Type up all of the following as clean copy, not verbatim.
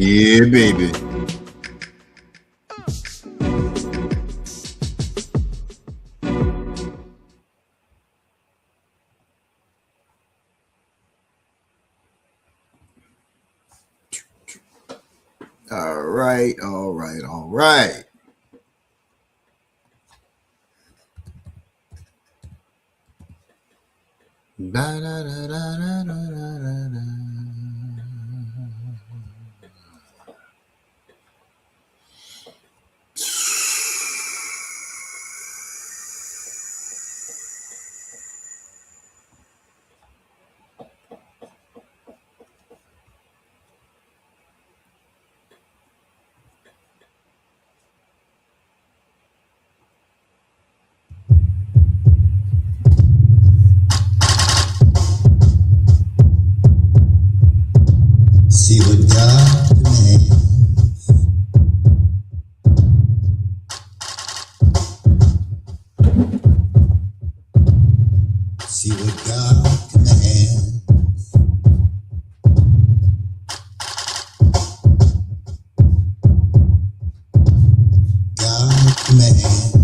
Yeah, baby. All right. Da, da, da, da, da, da, da, da. See what God commands. See what God commands. God commands.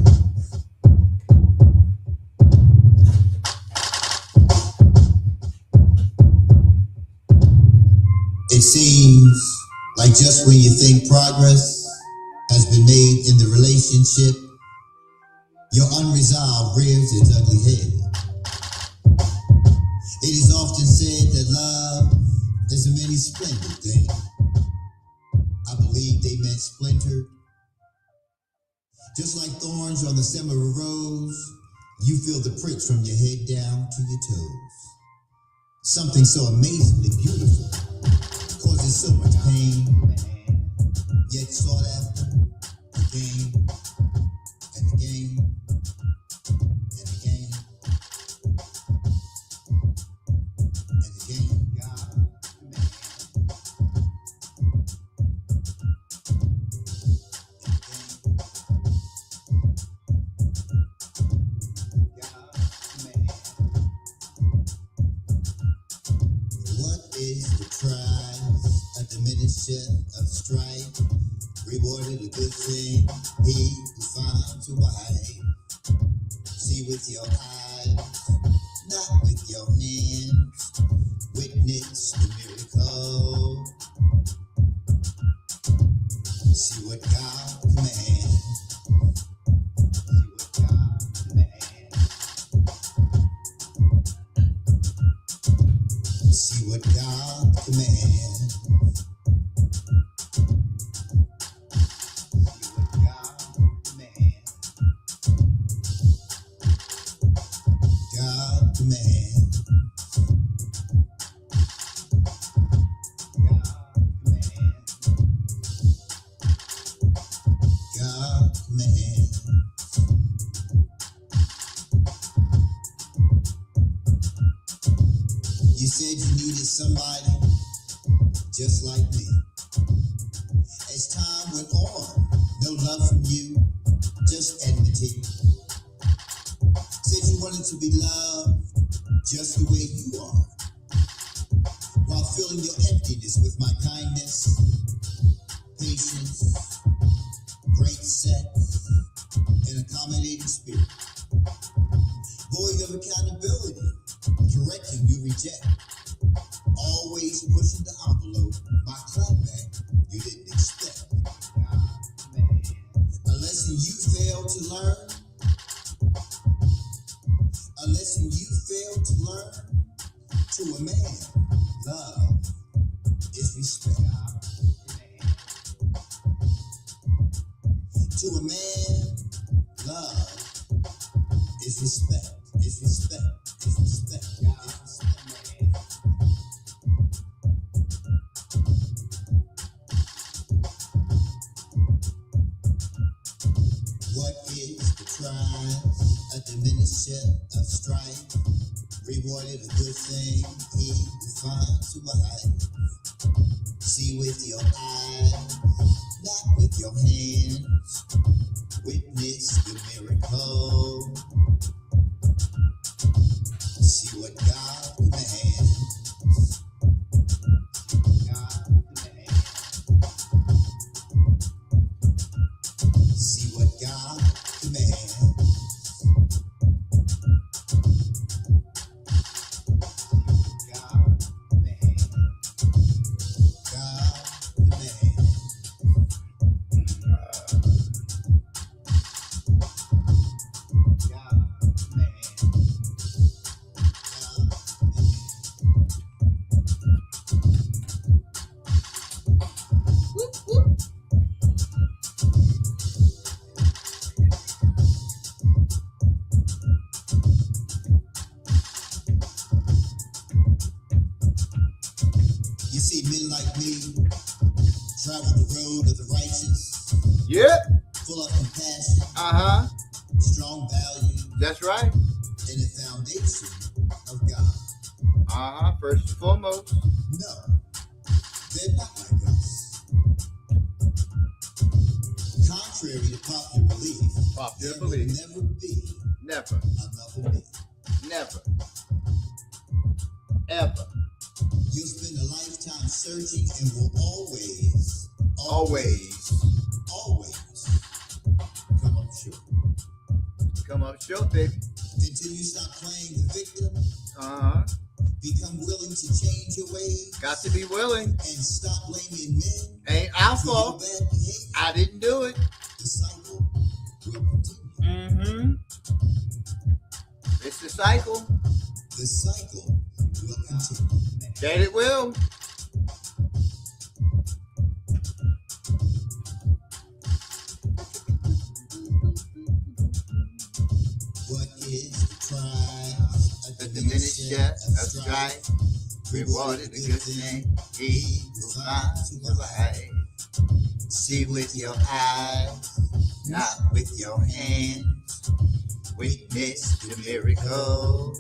It seems like just when you think progress has been made in the relationship, your unresolved rears its ugly head. It is often said that love is a many splendid thing. I believe they meant splintered. Just like thorns on the stem of a rose, you feel the pricks from your head down to your toes. Something so amazingly beautiful causes so much pain, yet sought after again and again and again and again. God, what is the prize? A diminished share of strife, rewarded a good thing. He who finds a wife. See with your eyes, not with your hands. Witness the miracle. See what God commands. See what God commands. See what God commands. See what God commands. God commands. God commands. God commands. You said you needed somebody just like me. As time went on, no love from you, just enmity. Said you wanted to be loved just the way you are, while filling your emptiness with my kindness, patience, great sex, and accommodating spirit. Void of accountability, correcting you reject. Always pushing the envelope, my clapback you didn't expect. A lesson you failed to learn. A lesson you failed to learn. To a man, love is respect. To a man, love is respect. Is respect. Is respect. Is respect. What is the prize? A diminished share of strife, rewarded a good thing. He who finds a wife. See with your eyes, not with your hands. Witness the miracle. See what God commands. God commands. strong values, That's right. and a foundation of God. First and foremost. No, they're not like us. Contrary to popular belief, there will never be another me. Never. Ever. You'll spend a lifetime searching and will always come up short. Come up short, baby. Until you stop playing the victim. Become willing to change your ways. Got to be willing. And stop blaming men. Ain't our fault. I didn't do it. The cycle will continue. It's the cycle. The cycle will continue. That it will. What is the price? A diminished debt, a strife, rewarded a good thing. He will find to life. See with your eyes, not with your hands. Witness the miracle.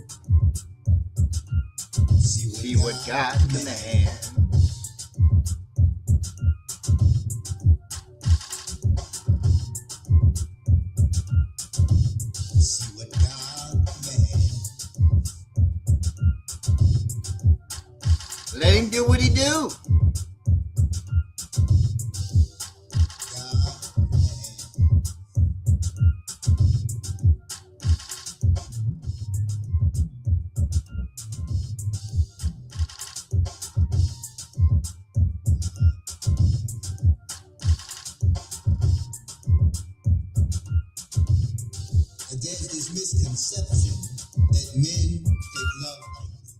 See what God commands. See what God commands. Let him do what he do. There's this misconception that men take love lightly,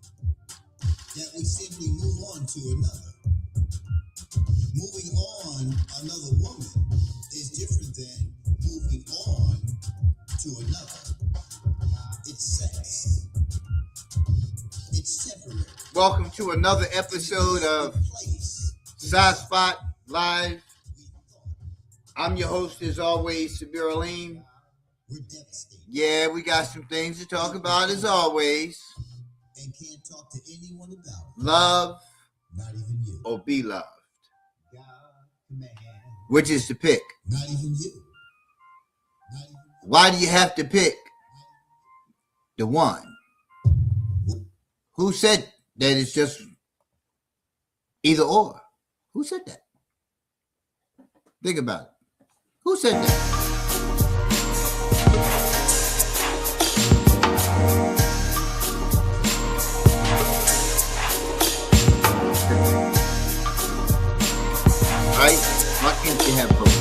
that we simply move on to another. Moving on another woman is different than moving on to another. It's sex. It's temporary. Welcome to another episode of SASPOT Live. I'm your host, as always, Sabir Aleem. We're devastated. Yeah, we got some things to talk about, as always. And can't talk to anyone about it. Love, not even you, or be loved. God command. Which is to pick? Not even you. Not even you. Why do you have to pick the one? Who said that it's just either or? Who said that? Think about it. Who said that? Right? Why can't you have both?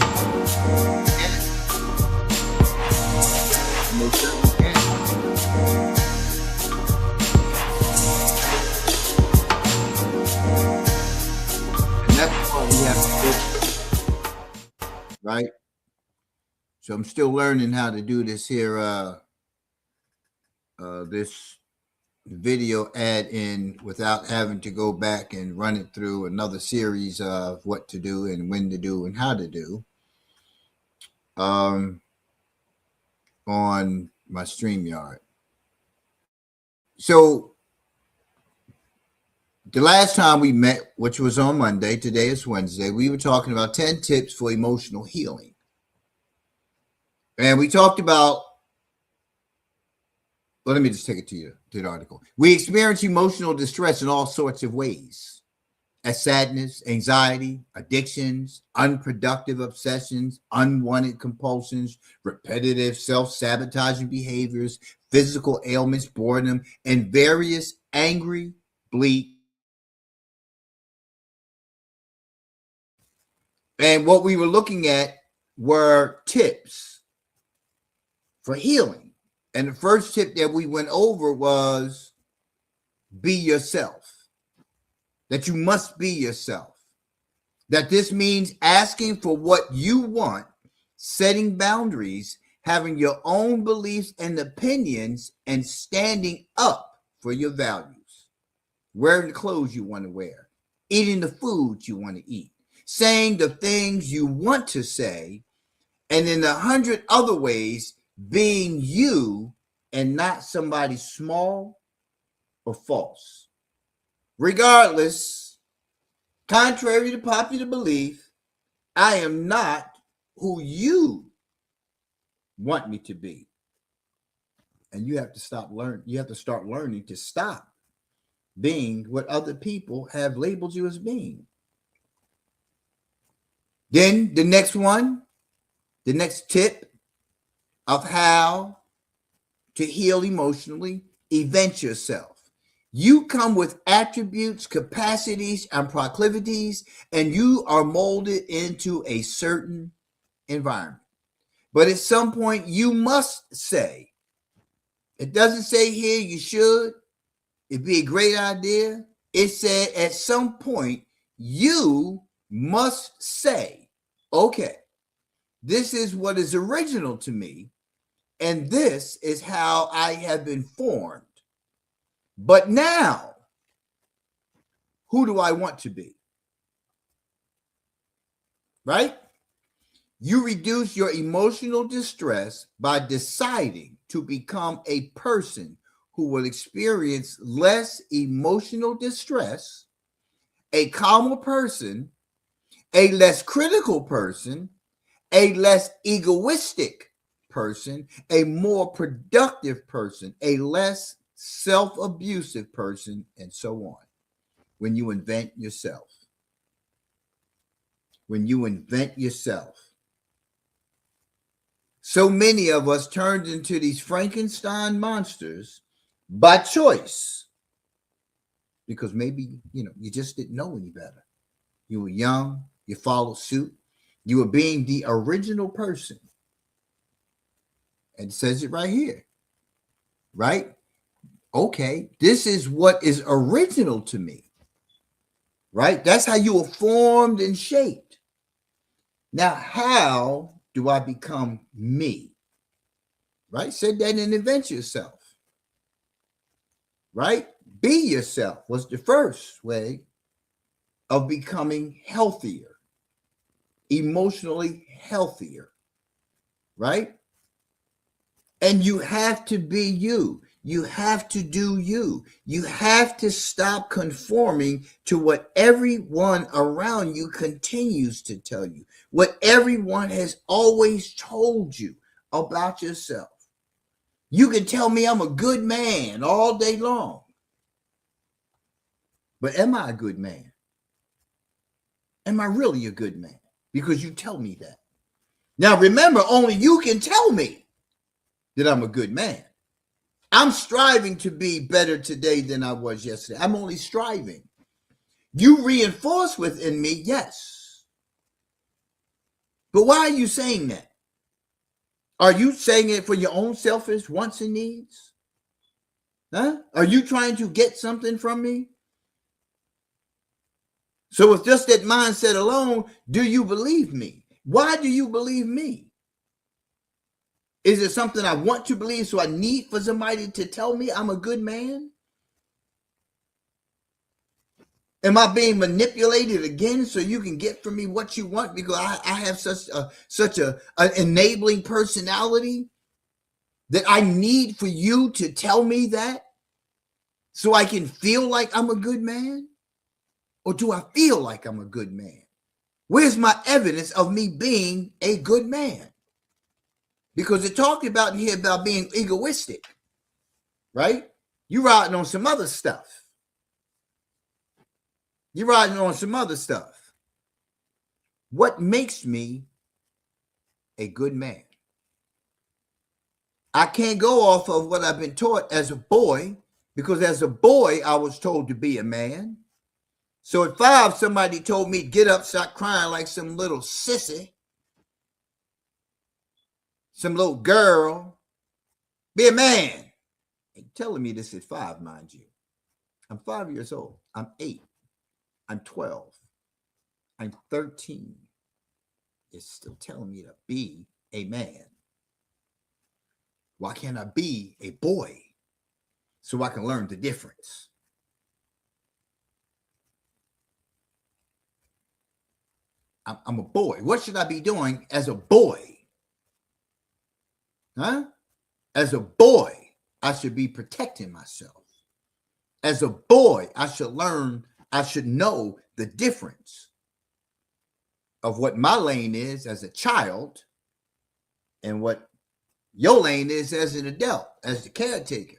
Most certainly can. And that's what we have to do. Right? So I'm still learning how to do this here, this video add in without having to go back and run it through another series of what to do and when to do and how to do on my StreamYard. So the last time we met, which was on Monday, today is Wednesday, we were talking about 10 tips for emotional healing. And we talked about, well, let me just take it to the article. We experience emotional distress in all sorts of ways, as sadness, anxiety, addictions, unproductive obsessions, unwanted compulsions, repetitive self-sabotaging behaviors, physical ailments, boredom, and various angry, bleak. And what we were looking at were tips for healing. And the first tip that we went over was be yourself, that you must be yourself, that this means asking for what you want, setting boundaries, having your own beliefs and opinions, and standing up for your values, wearing the clothes you want to wear, eating the food you want to eat, saying the things you want to say, And in 100 other ways, being you and not somebody small or false. Regardless, contrary to popular belief, I am not who you want me to be. And you have to start learning to stop being what other people have labeled you as being. Then the next tip of how to heal emotionally, event yourself. You come with attributes, capacities, and proclivities, and you are molded into a certain environment. But at some point, you must say, it doesn't say here you should, it'd be a great idea. It said at some point, you must say, okay, this is what is original to me, and this is how I have been formed. But now, who do I want to be? Right? You reduce your emotional distress by deciding to become a person who will experience less emotional distress, a calmer person, a less critical person, a less egoistic person, a more productive person, a less self-abusive person, and so on. When you invent yourself. So many of us turned into these Frankenstein monsters by choice because maybe, you just didn't know any better. You were young, you followed suit, you were being the original person. And it says it right here, right? Okay, this is what is original to me, right? That's how you were formed and shaped. Now, how do I become me? Right? Said that and invent yourself. Right? Be yourself was the first way of becoming healthier, emotionally healthier. Right? And you have to be you. You have to do you. You have to stop conforming to what everyone around you continues to tell you, what everyone has always told you about yourself. You can tell me I'm a good man all day long. But am I a good man? Am I really a good man? Because you tell me that. Now, remember, only you can tell me that I'm a good man. I'm striving to be better today than I was yesterday. I'm only striving. You reinforce within me, yes. But why are you saying that? Are you saying it for your own selfish wants and needs? Huh? Are you trying to get something from me? So with just that mindset alone, do you believe me? Why do you believe me? Is it something I want to believe, so I need for somebody to tell me I'm a good man? Am I being manipulated again so you can get from me what you want because I have such an enabling personality that I need for you to tell me that so I can feel like I'm a good man? Or do I feel like I'm a good man? Where's my evidence of me being a good man? Because it talked about in here about being egoistic, right? You're riding on some other stuff. What makes me a good man? I can't go off of what I've been taught as a boy, because as a boy, I was told to be a man. So at 5, somebody told me, get up, stop crying like some little sissy, some little girl, be a man. And telling me this at 5, mind you. I'm 5 years old. I'm 8. I'm 12. I'm 13. It's still telling me to be a man. Why can't I be a boy so I can learn the difference? I'm a boy. What should I be doing as a boy Huh? As a boy, I should be protecting myself. As a boy, I should know the difference of what my lane is as a child and what your lane is as an adult, as the caretaker,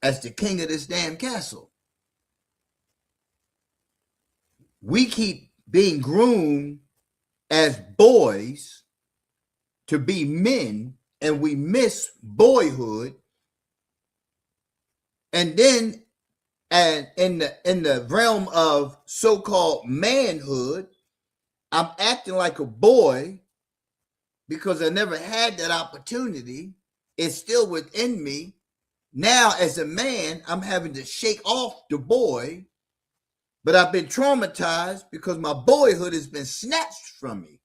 as the king of this damn castle. We keep being groomed as boys to be men, and we miss boyhood. And then, and in the realm of so-called manhood, I'm acting like a boy because I never had that opportunity. It's still within me. Now, as a man, I'm having to shake off the boy, but I've been traumatized because my boyhood has been snatched from me.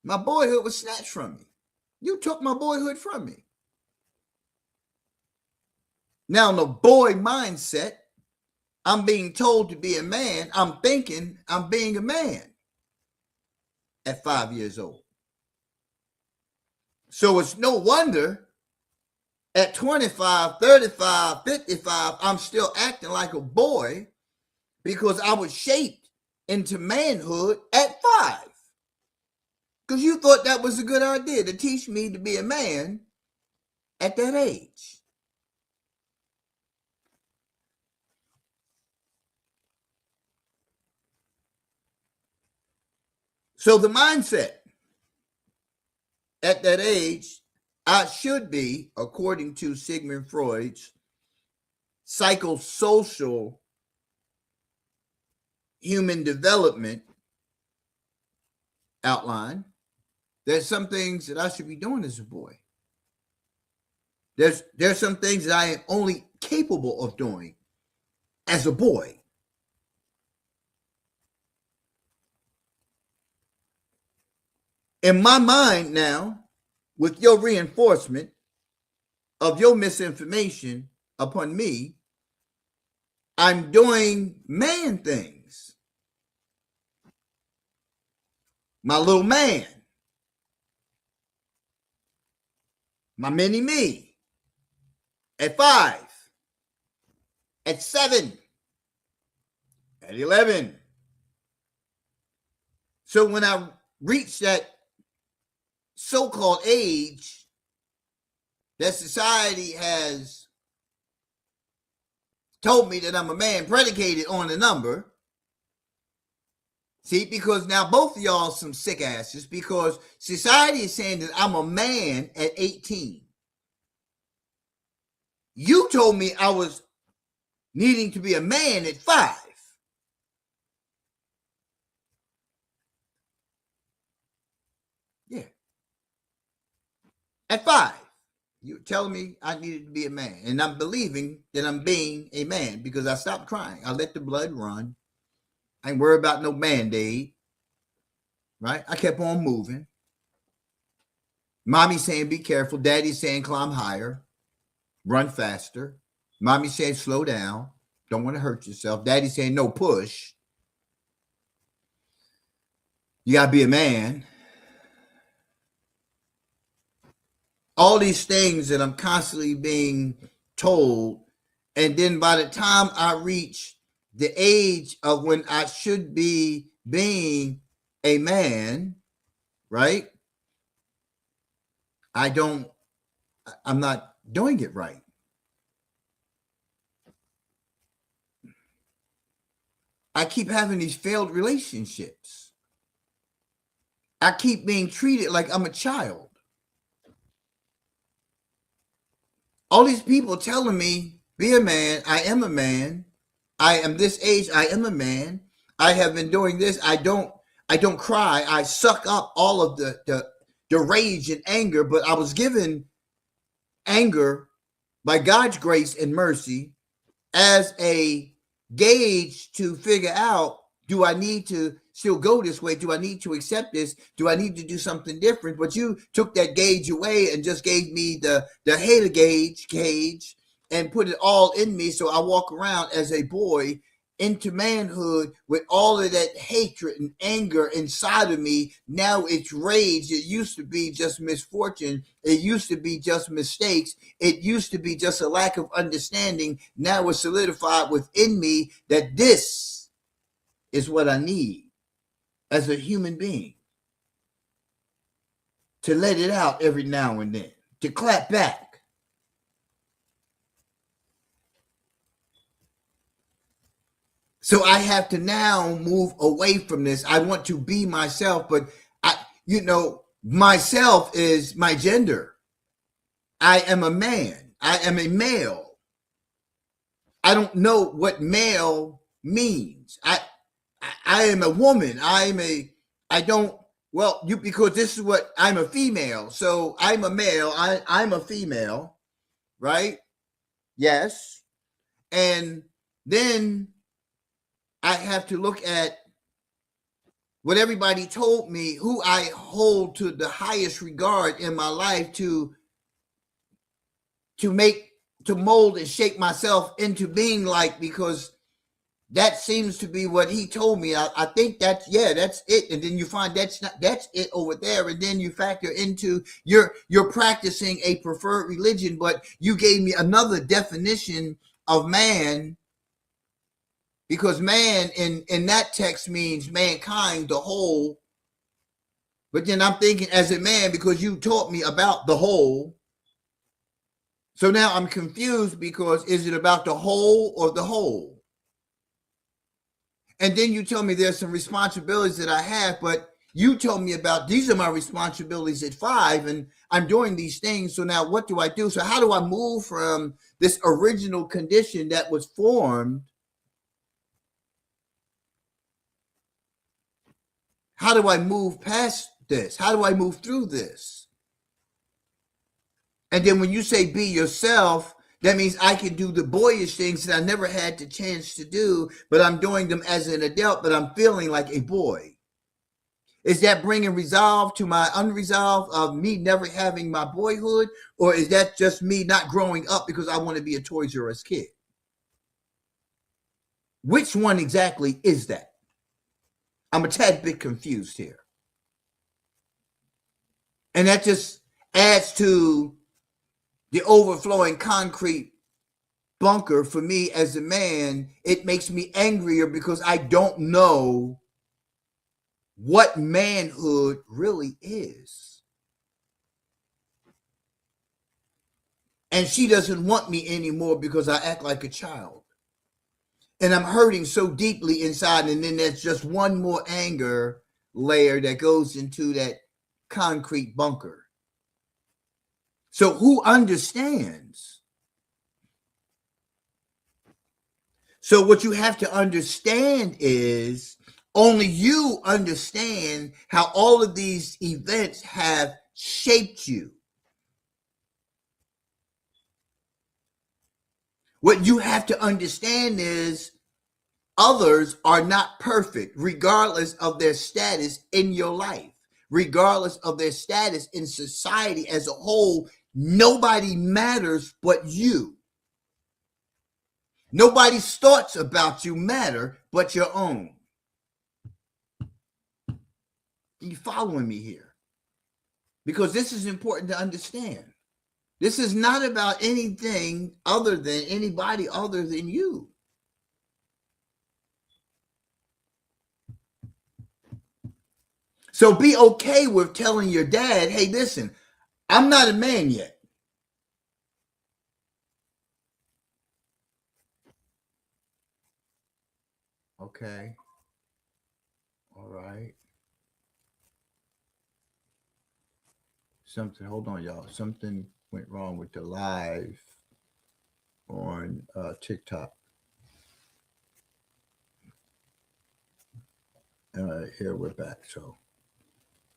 My boyhood was snatched from me. You took my boyhood from me. Now, in the boy mindset, I'm being told to be a man. I'm thinking I'm being a man at 5 years old. So it's no wonder at 25, 35, 55, I'm still acting like a boy because I was shaped into manhood at 5. Because you thought that was a good idea to teach me to be a man at that age. So the mindset at that age, I should be, according to Sigmund Freud's psychosocial human development outline, there's some things that I should be doing as a boy. There's some things that I am only capable of doing as a boy. In my mind now, with your reinforcement of your misinformation upon me, I'm doing man things. My little man. My mini me. At 5. At 7. At 11. So when I reach that so-called age that society has told me that I'm a man predicated on a number. See, because now both of y'all some sick asses because society is saying that I'm a man at 18. You told me I was needing to be a man at 5. Yeah. At 5. You're telling me I needed to be a man. And I'm believing that I'm being a man because I stopped crying. I let the blood run. I ain't worried about no Band-Aid. Right? I kept on moving. Mommy saying, be careful. Daddy saying, climb higher. Run faster. Mommy saying, slow down. Don't want to hurt yourself. Daddy saying, no, push. You got to be a man. All these things that I'm constantly being told. And then by the time I reach the age of when I should be being a man, right? I'm not doing it right. I keep having these failed relationships. I keep being treated like I'm a child. All these people telling me, be a man. I am a man. I am this age. I am a man. I have been doing this. I don't cry. I suck up all of the rage and anger, but I was given anger by God's grace and mercy as a gauge to figure out, do I need to still go this way? Do I need to accept this? Do I need to do something different? But you took that gauge away and just gave me the hater gauge and put it all in me. So I walk around as a boy into manhood with all of that hatred and anger inside of me. Now it's rage. It used to be just misfortune. It used to be just mistakes. It used to be just a lack of understanding. Now it's solidified within me that this is what I need as a human being. To let it out every now and then. To clap back. So I have to now move away from this. I want to be myself, but myself is my gender. I am a man. I am a male. I don't know what male means. I am a woman. Because this is what I'm a female. So I'm a male. I'm a female, right? Yes. And then I have to look at what everybody told me, who I hold to the highest regard in my life to mold and shape myself into being like, because that seems to be what he told me. I think that's it. And then you find that's it over there. And then you factor into you're practicing a preferred religion, but you gave me another definition of man. Because man in that text means mankind, the whole. But then I'm thinking as a man, because you taught me about the whole. So now I'm confused, because is it about the whole or the whole? And then you tell me there's some responsibilities that I have, but you told me about these are my responsibilities at 5, and I'm doing these things. So now what do I do? So how do I move from this original condition that was formed? How do I move past this? How do I move through this? And then when you say be yourself, that means I can do the boyish things that I never had the chance to do, but I'm doing them as an adult, but I'm feeling like a boy. Is that bringing resolve to my unresolved of me never having my boyhood? Or is that just me not growing up because I want to be a Toys R Us kid? Which one exactly is that? I'm a tad bit confused here. And that just adds to the overflowing concrete bunker for me as a man. It makes me angrier because I don't know what manhood really is. And she doesn't want me anymore because I act like a child. And I'm hurting so deeply inside, and then there's just one more anger layer that goes into that concrete bunker. So who understands? So what you have to understand is only you understand how all of these events have shaped you. What you have to understand is others are not perfect, regardless of their status in your life, regardless of their status in society as a whole. Nobody matters but you. Nobody's thoughts about you matter but your own. Are you following me here? Because this is important to understand. This is not about anything other than anybody other than you. So be okay with telling your dad, hey, listen, I'm not a man yet. Okay. All right. Hold on, y'all. Something went wrong with the live on TikTok. Here we're back. So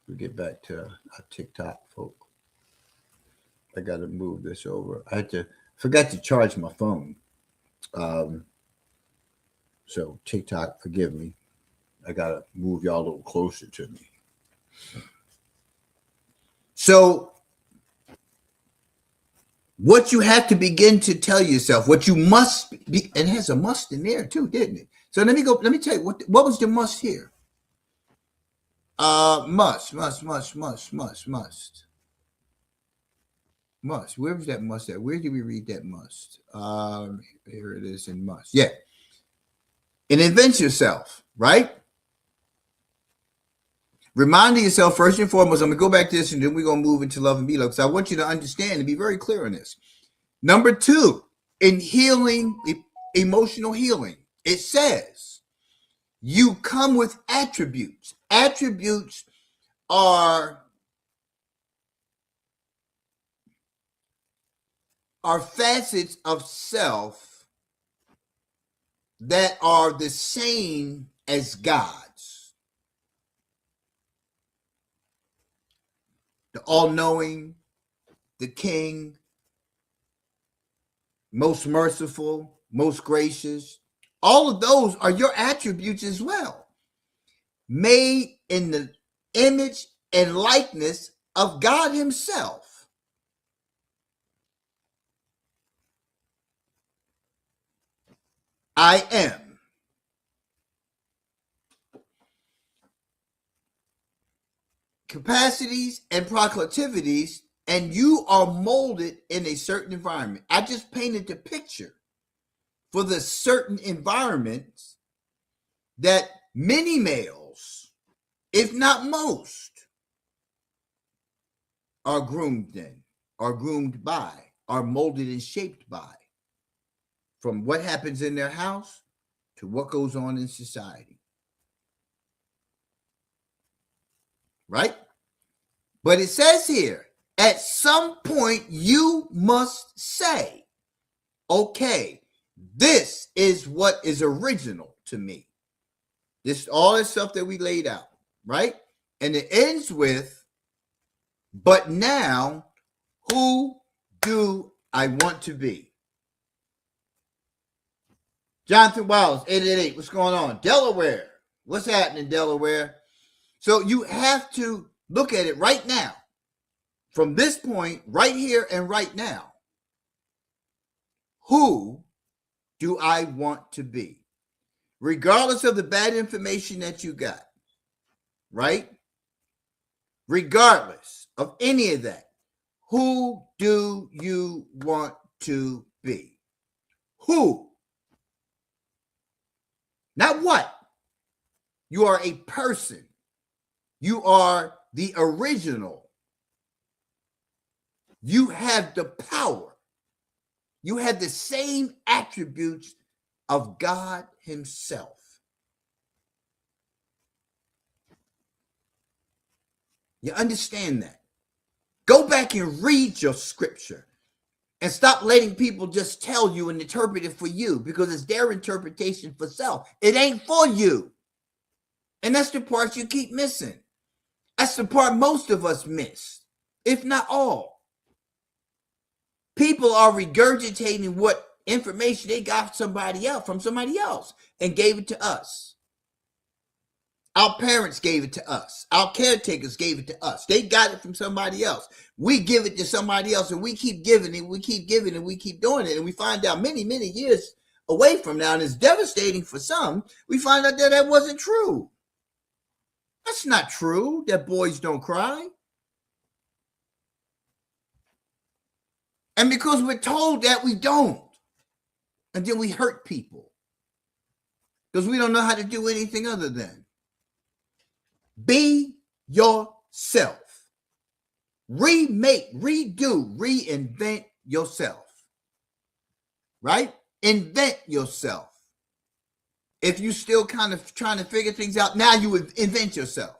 we get back to our TikTok folk. I got to move this over. Forgot to charge my phone. So TikTok, forgive me. I got to move y'all a little closer to me. So what you have to begin to tell yourself, what you must be, and it has a must in there too, didn't it? So let me tell you what was the must here. Must. Where was that must at? Where did we read that must? Here it is in must. Yeah. And invent yourself, right? Reminding yourself first and foremost, I'm going to go back to this and then we're going to move into love and be love because I want you to understand and be very clear on this. Number 2, in healing, emotional healing, it says you come with attributes. Attributes are facets of self that are the same as God's. The all-knowing, the king, most merciful, most gracious. All of those are your attributes as well. Made in the image and likeness of God himself. I am. Capacities and proclivities, and you are molded in a certain environment. I just painted the picture for the certain environments that many males, if not most, are groomed in, are groomed by, are molded and shaped by. From what happens in their house to what goes on in society. Right? But it says here, at some point you must say, okay, this is what is original to me. This all this stuff that we laid out, right? And it ends with, but now, who do I want to be? Jonathan Wiles, 888, what's going on? Delaware, what's happening, Delaware? So you have to look at it right now, from this point, right here and right now. Who do I want to be? Regardless of the bad information that you got, right? Regardless of any of that, who do you want to be? Who? Not what. You are a person. You are the original. You have the power. You have the same attributes of God himself. You understand that? Go back and read your scripture. And stop letting people just tell you and interpret it for you because it's their interpretation for self. It ain't for you. And that's the part you keep missing. That's the part most of us miss, if not all. People are regurgitating what information they got from somebody else and gave it to us. Our parents gave it to us. Our caretakers gave it to us. They got it from somebody else. We give it to somebody else and we keep giving it. We keep giving it. We keep doing it. And we find out many, many years away from now, and it's devastating for some, we find out that wasn't true. That's not true, that boys don't cry. And because we're told that, we don't. And then we hurt people. Because we don't know how to do anything other than be yourself. Remake, redo, reinvent yourself. Right? Invent yourself. If you still kind of trying to figure things out, now you would invent yourself.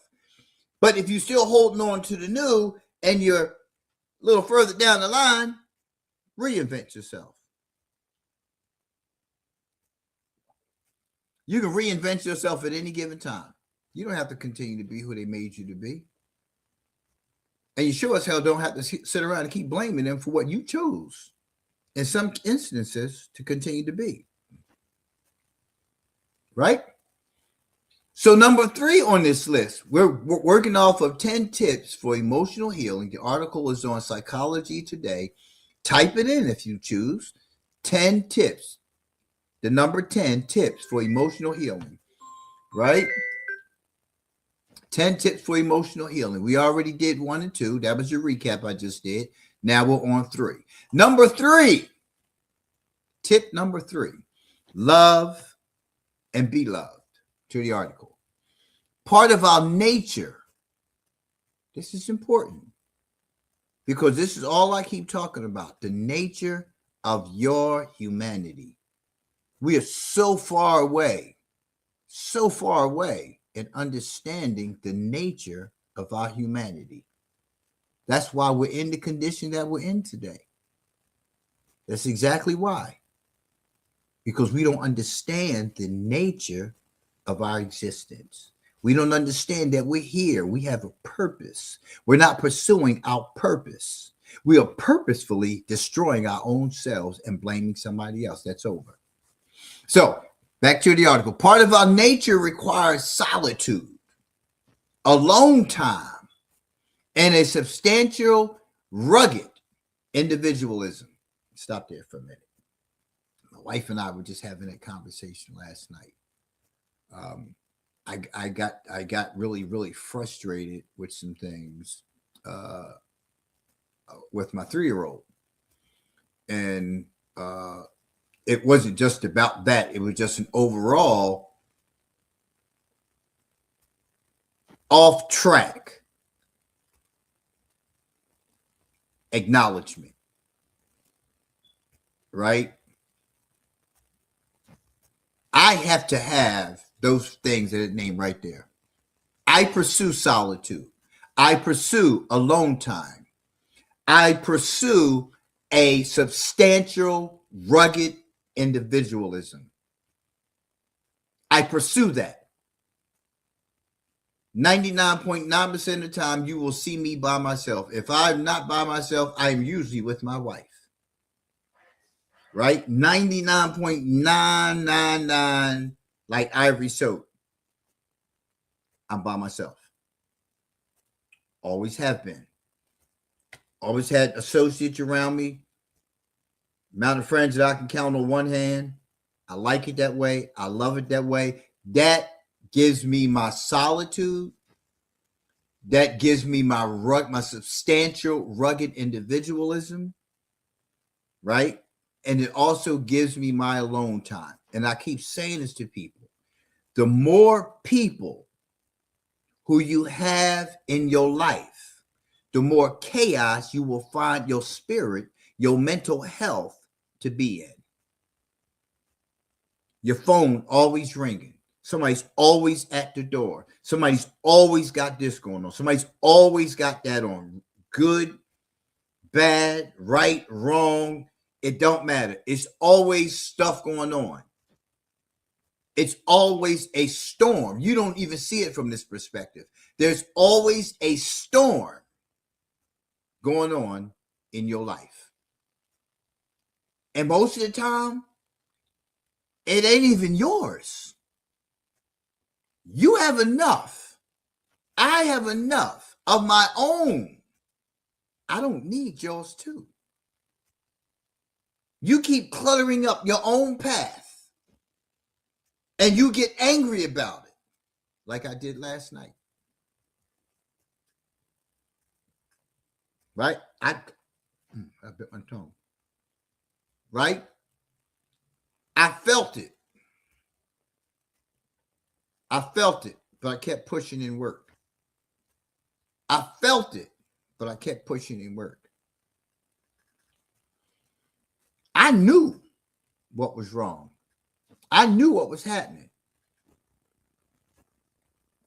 But if you're still holding on to the new and you're a little further down the line, reinvent yourself. You can reinvent yourself at any given time. You don't have to continue to be who they made you to be. And you sure as hell don't have to sit around and keep blaming them for what you chose, in some instances, to continue to be. Right? So number 3 on this list, we're working off of 10 tips for emotional healing. The article is on Psychology Today. Type it in if you choose. 10 tips. the number 10 tips for emotional healing, right? 10 tips for emotional healing. We already did 1 and 2. That was your recap I just did. Now we're on 3. Number 3. Tip number 3. Love and be loved. To the article. Part of our nature. This is important because this is all I keep talking about. The nature of your humanity. We are so far away in understanding the nature of our humanity. That's why we're in the condition that we're in today. That's exactly why. Because we don't understand the nature of our existence. We don't understand that we're here. We have a purpose. We're not pursuing our purpose. We are purposefully destroying our own selves and blaming somebody else. That's over. So, back to the article. Part of our nature requires solitude, alone time, and a substantial, rugged individualism. Stop there for a minute. My wife and I were just having that conversation last night. I got really frustrated with some things with my 3-year-old, and it wasn't just about that. It was just an overall off track acknowledgement, right? I have to have those things that it named right there. I pursue solitude. I pursue alone time. I pursue a substantial, rugged individualism. I pursue that. 99.9% of the time, you will see me by myself. If I'm not by myself, I'm usually with my wife. Right? 99.999, like Ivory Soap. I'm by myself. Always have been. Always had associates around me. Amount of friends that I can count on one hand. I like it that way. I love it that way. That gives me my solitude. That gives me my substantial, rugged individualism. Right? And it also gives me my alone time. And I keep saying this to people. The more people who you have in your life, the more chaos you will find your spirit, your mental health to be in. Your phone always ringing. Somebody's always at the door. Somebody's always got this going on. Somebody's always got that on. Good, bad, right, wrong. It don't matter. It's always stuff going on. It's always a storm. You don't even see it from this perspective. There's always a storm going on in your life. And most of the time, it ain't even yours. You have enough. I have enough of my own. I don't need yours too. You keep cluttering up your own path. And you get angry about it, like I did last night. Right? I bit my tongue. Right? I felt it. But I kept pushing in work. I felt it, but I kept pushing in work. I knew what was wrong. I knew what was happening.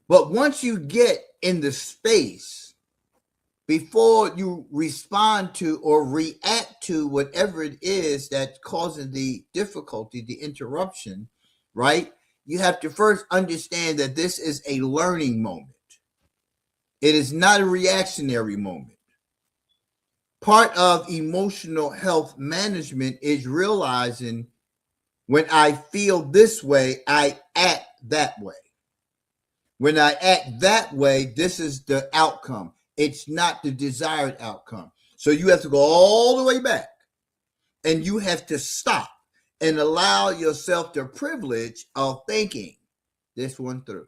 But once you get in the space, before you respond to or react to whatever it is that's causing the difficulty, the interruption, right? You have to first understand that this is a learning moment. It is not a reactionary moment. Part of emotional health management is realizing when I feel this way, I act that way. When I act that way, this is the outcome. It's not the desired outcome. So you have to go all the way back and you have to stop and allow yourself the privilege of thinking this one through.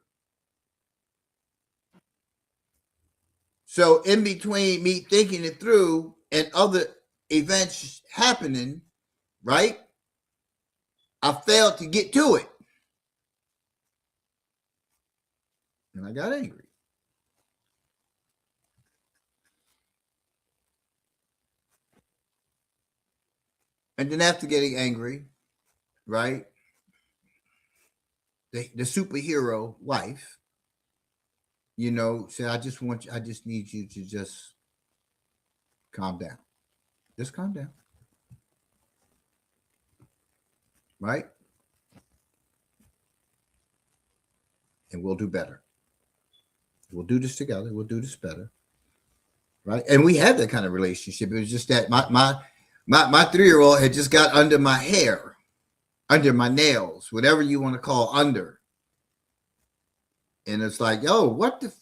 So in between me thinking it through and other events happening, right? I failed to get to it. And I got angry. And then after getting angry, right? The superhero wife, said, I just need you to just calm down. Just calm down. Right? And we'll do better. We'll do this together. We'll do this better. Right? And we had that kind of relationship. It was just that my 3-year-old had just got under my hair, under my nails, whatever you want to call under. And it's like, yo, what the?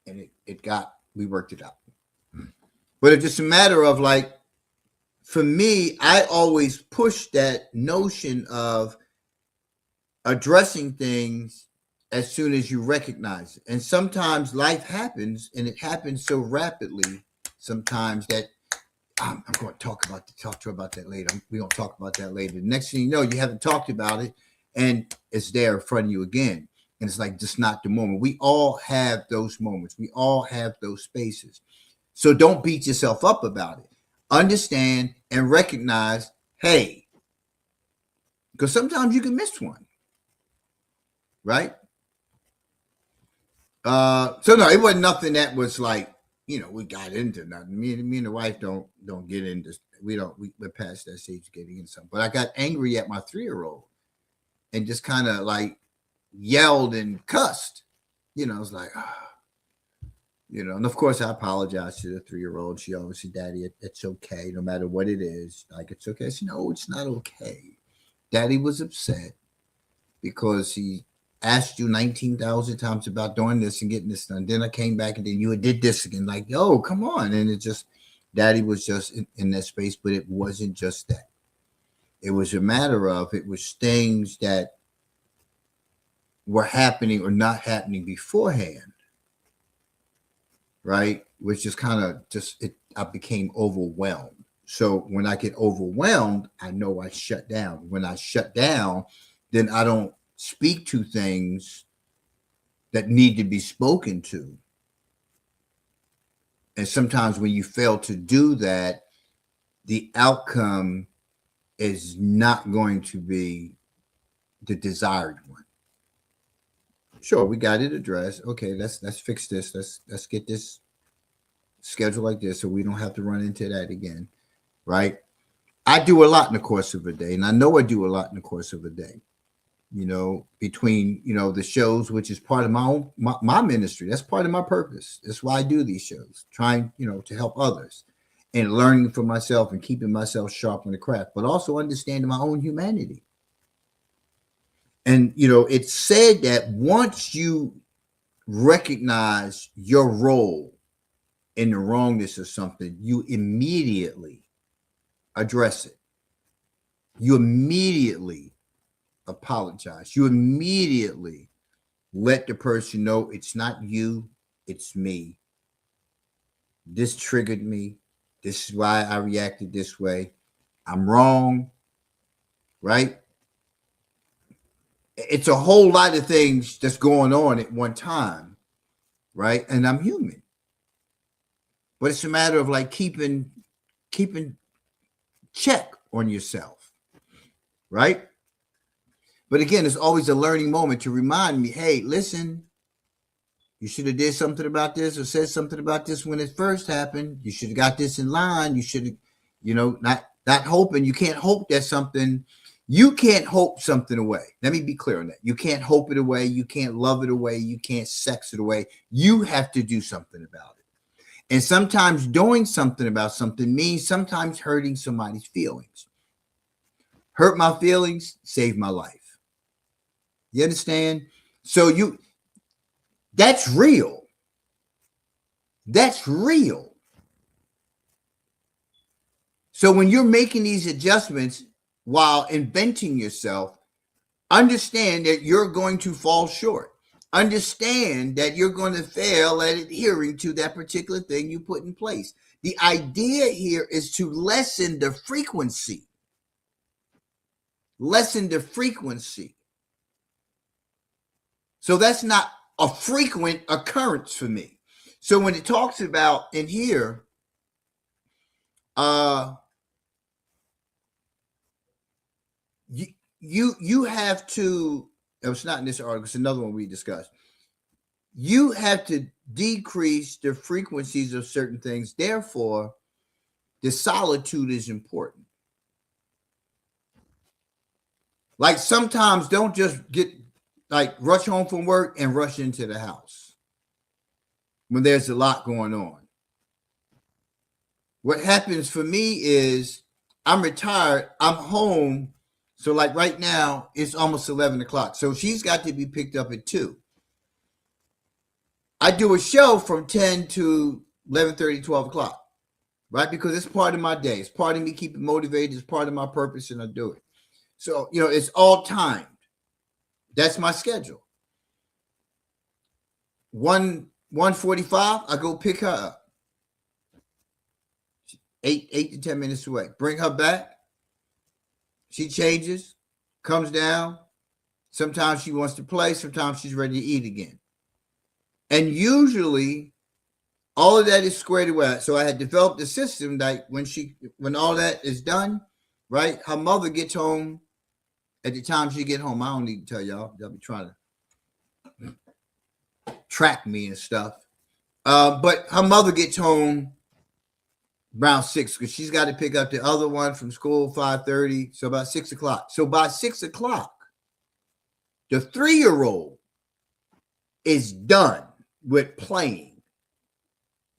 And we worked it out. But it's just a matter of like, for me, I always push that notion of addressing things as soon as you recognize it. And sometimes life happens, and it happens so rapidly sometimes that I'm going to talk to her about that later. We're going to talk about that later. The next thing you know, you haven't talked about it, and it's there in front of you again. And it's like, just not the moment. We all have those moments. We all have those spaces. So don't beat yourself up about it. Understand and recognize, hey, because sometimes you can miss one, right? So no, it wasn't nothing that was like, we got into nothing. Me and the wife don't get into, we're past that stage of getting into something. But I got angry at my 3-year-old and just kind of like yelled and cussed. I was like, and of course I apologized to the 3-year-old. She always said, Daddy, it's okay. No matter what it is, like, it's okay. I said, no, it's not okay. Daddy was upset because he asked you 19,000 times about doing this and getting this done. Then I came back and then you did this again. Like, yo, come on. And it just, Daddy was just in that space, but it wasn't just that. It was a matter of, it was things that were happening or not happening beforehand, right? Which is kind of I became overwhelmed. So when I get overwhelmed, I know I shut down. When I shut down, then I don't speak to things that need to be spoken to. And sometimes when you fail to do that, the outcome is not going to be the desired one. Sure, we got it addressed. Okay, let's fix this. Let's get this scheduled like this so we don't have to run into that again, right? I do a lot in the course of a day, and I know I do a lot in the course of a day. Between, the shows, which is part of my ministry. That's part of my purpose. That's why I do these shows, trying, to help others and learning for myself and keeping myself sharp on the craft, but also understanding my own humanity. And, it's said that once you recognize your role in the wrongness of something, you immediately address it. You immediately apologize. You immediately let the person know it's not you, it's me. This triggered me. This is why I reacted this way. I'm wrong, right? It's a whole lot of things that's going on at one time, right? And I'm human. But it's a matter of like keeping check on yourself, right? But again, it's always a learning moment to remind me, hey, listen, you should have did something about this or said something about this when it first happened. You should have got this in line. You should have, not hoping. You can't hope that something, you can't hope something away. Let me be clear on that. You can't hope it away. You can't love it away. You can't sex it away. You have to do something about it. And sometimes doing something about something means sometimes hurting somebody's feelings. Hurt my feelings, save my life. You understand? So that's real. That's real. So when you're making these adjustments while inventing yourself, understand that you're going to fall short. Understand that you're going to fail at adhering to that particular thing you put in place. The idea here is to lessen the frequency. Lessen the frequency. So that's not a frequent occurrence for me. So when it talks about in here, you have to, it's not in this article, it's another one we discussed. You have to decrease the frequencies of certain things. Therefore, the solitude is important. Like sometimes don't just rush home from work and rush into the house when there's a lot going on. What happens for me is I'm retired, I'm home. So like right now, it's almost 11 o'clock. So she's got to be picked up at 2. I do a show from 10 to 11:30, 12 o'clock, right? Because it's part of my day. It's part of me keeping motivated. It's part of my purpose, and I do it. So, it's all timed. That's my schedule. 1:45, I go pick her up. 8 to 10 minutes away. Bring her back. She changes, comes down. Sometimes she wants to play. Sometimes she's ready to eat again. And usually all of that is squared away. So I had developed a system that when all that is done, right, her mother gets home at the time she get home. I don't need to tell y'all. They'll be trying to track me and stuff. But her mother gets home around 6 because she's got to pick up the other one from school 5:30. So about 6 o'clock. So by 6 o'clock, the 3-year-old is done with playing.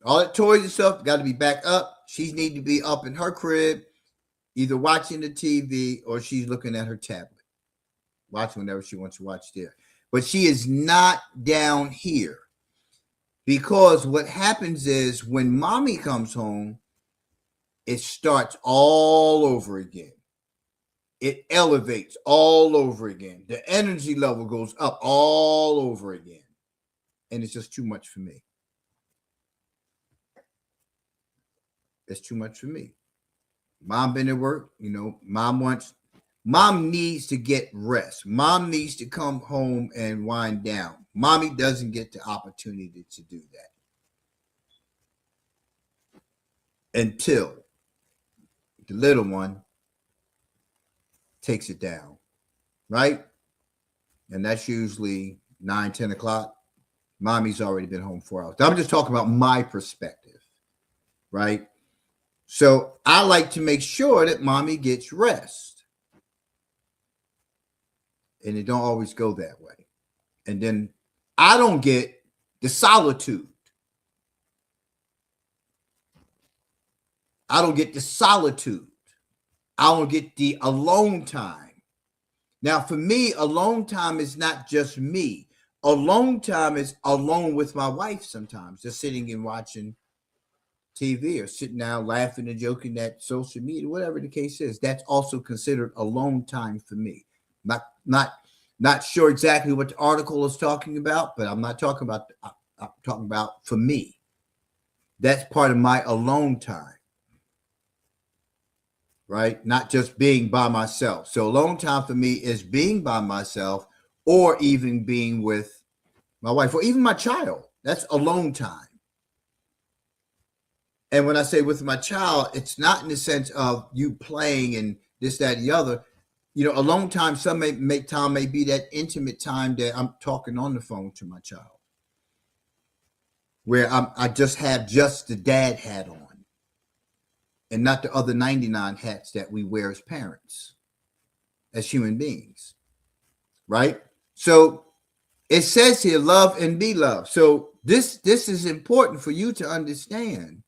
All the toys and stuff got to be back up. She needs to be up in her crib, either watching the TV or she's looking at her tablet, watching whenever she wants to watch there. But she is not down here because what happens is when mommy comes home, it starts all over again. It elevates all over again. The energy level goes up all over again. And it's just too much for me. It's too much for me. Mom been at work, mom needs to get rest. Mom needs to come home and wind down. Mommy doesn't get the opportunity to do that until the little one takes it down, right? And that's usually 9, 10 o'clock. Mommy's already been home 4 hours. I'm just talking about my perspective, right? So I like to make sure that mommy gets rest. And it don't always go that way. And then I don't get the solitude. I don't get the solitude. I don't get the alone time. Now, for me, alone time is not just me. Alone time is alone with my wife sometimes, just sitting and watching TV or sitting down laughing and joking at social media, whatever the case is. That's also considered alone time for me. Not sure exactly what the article is talking about, but I'm not talking about, I'm talking about for me. That's part of my alone time, right? Not just being by myself. So alone time for me is being by myself or even being with my wife or even my child. That's alone time. And when I say with my child, it's not in the sense of you playing and this, that, and the other. Alone time, some time may be that intimate time that I'm talking on the phone to my child, where I just have just the dad hat on and not the other 99 hats that we wear as parents, as human beings, right? So it says here, love and be loved. So this is important for you to understand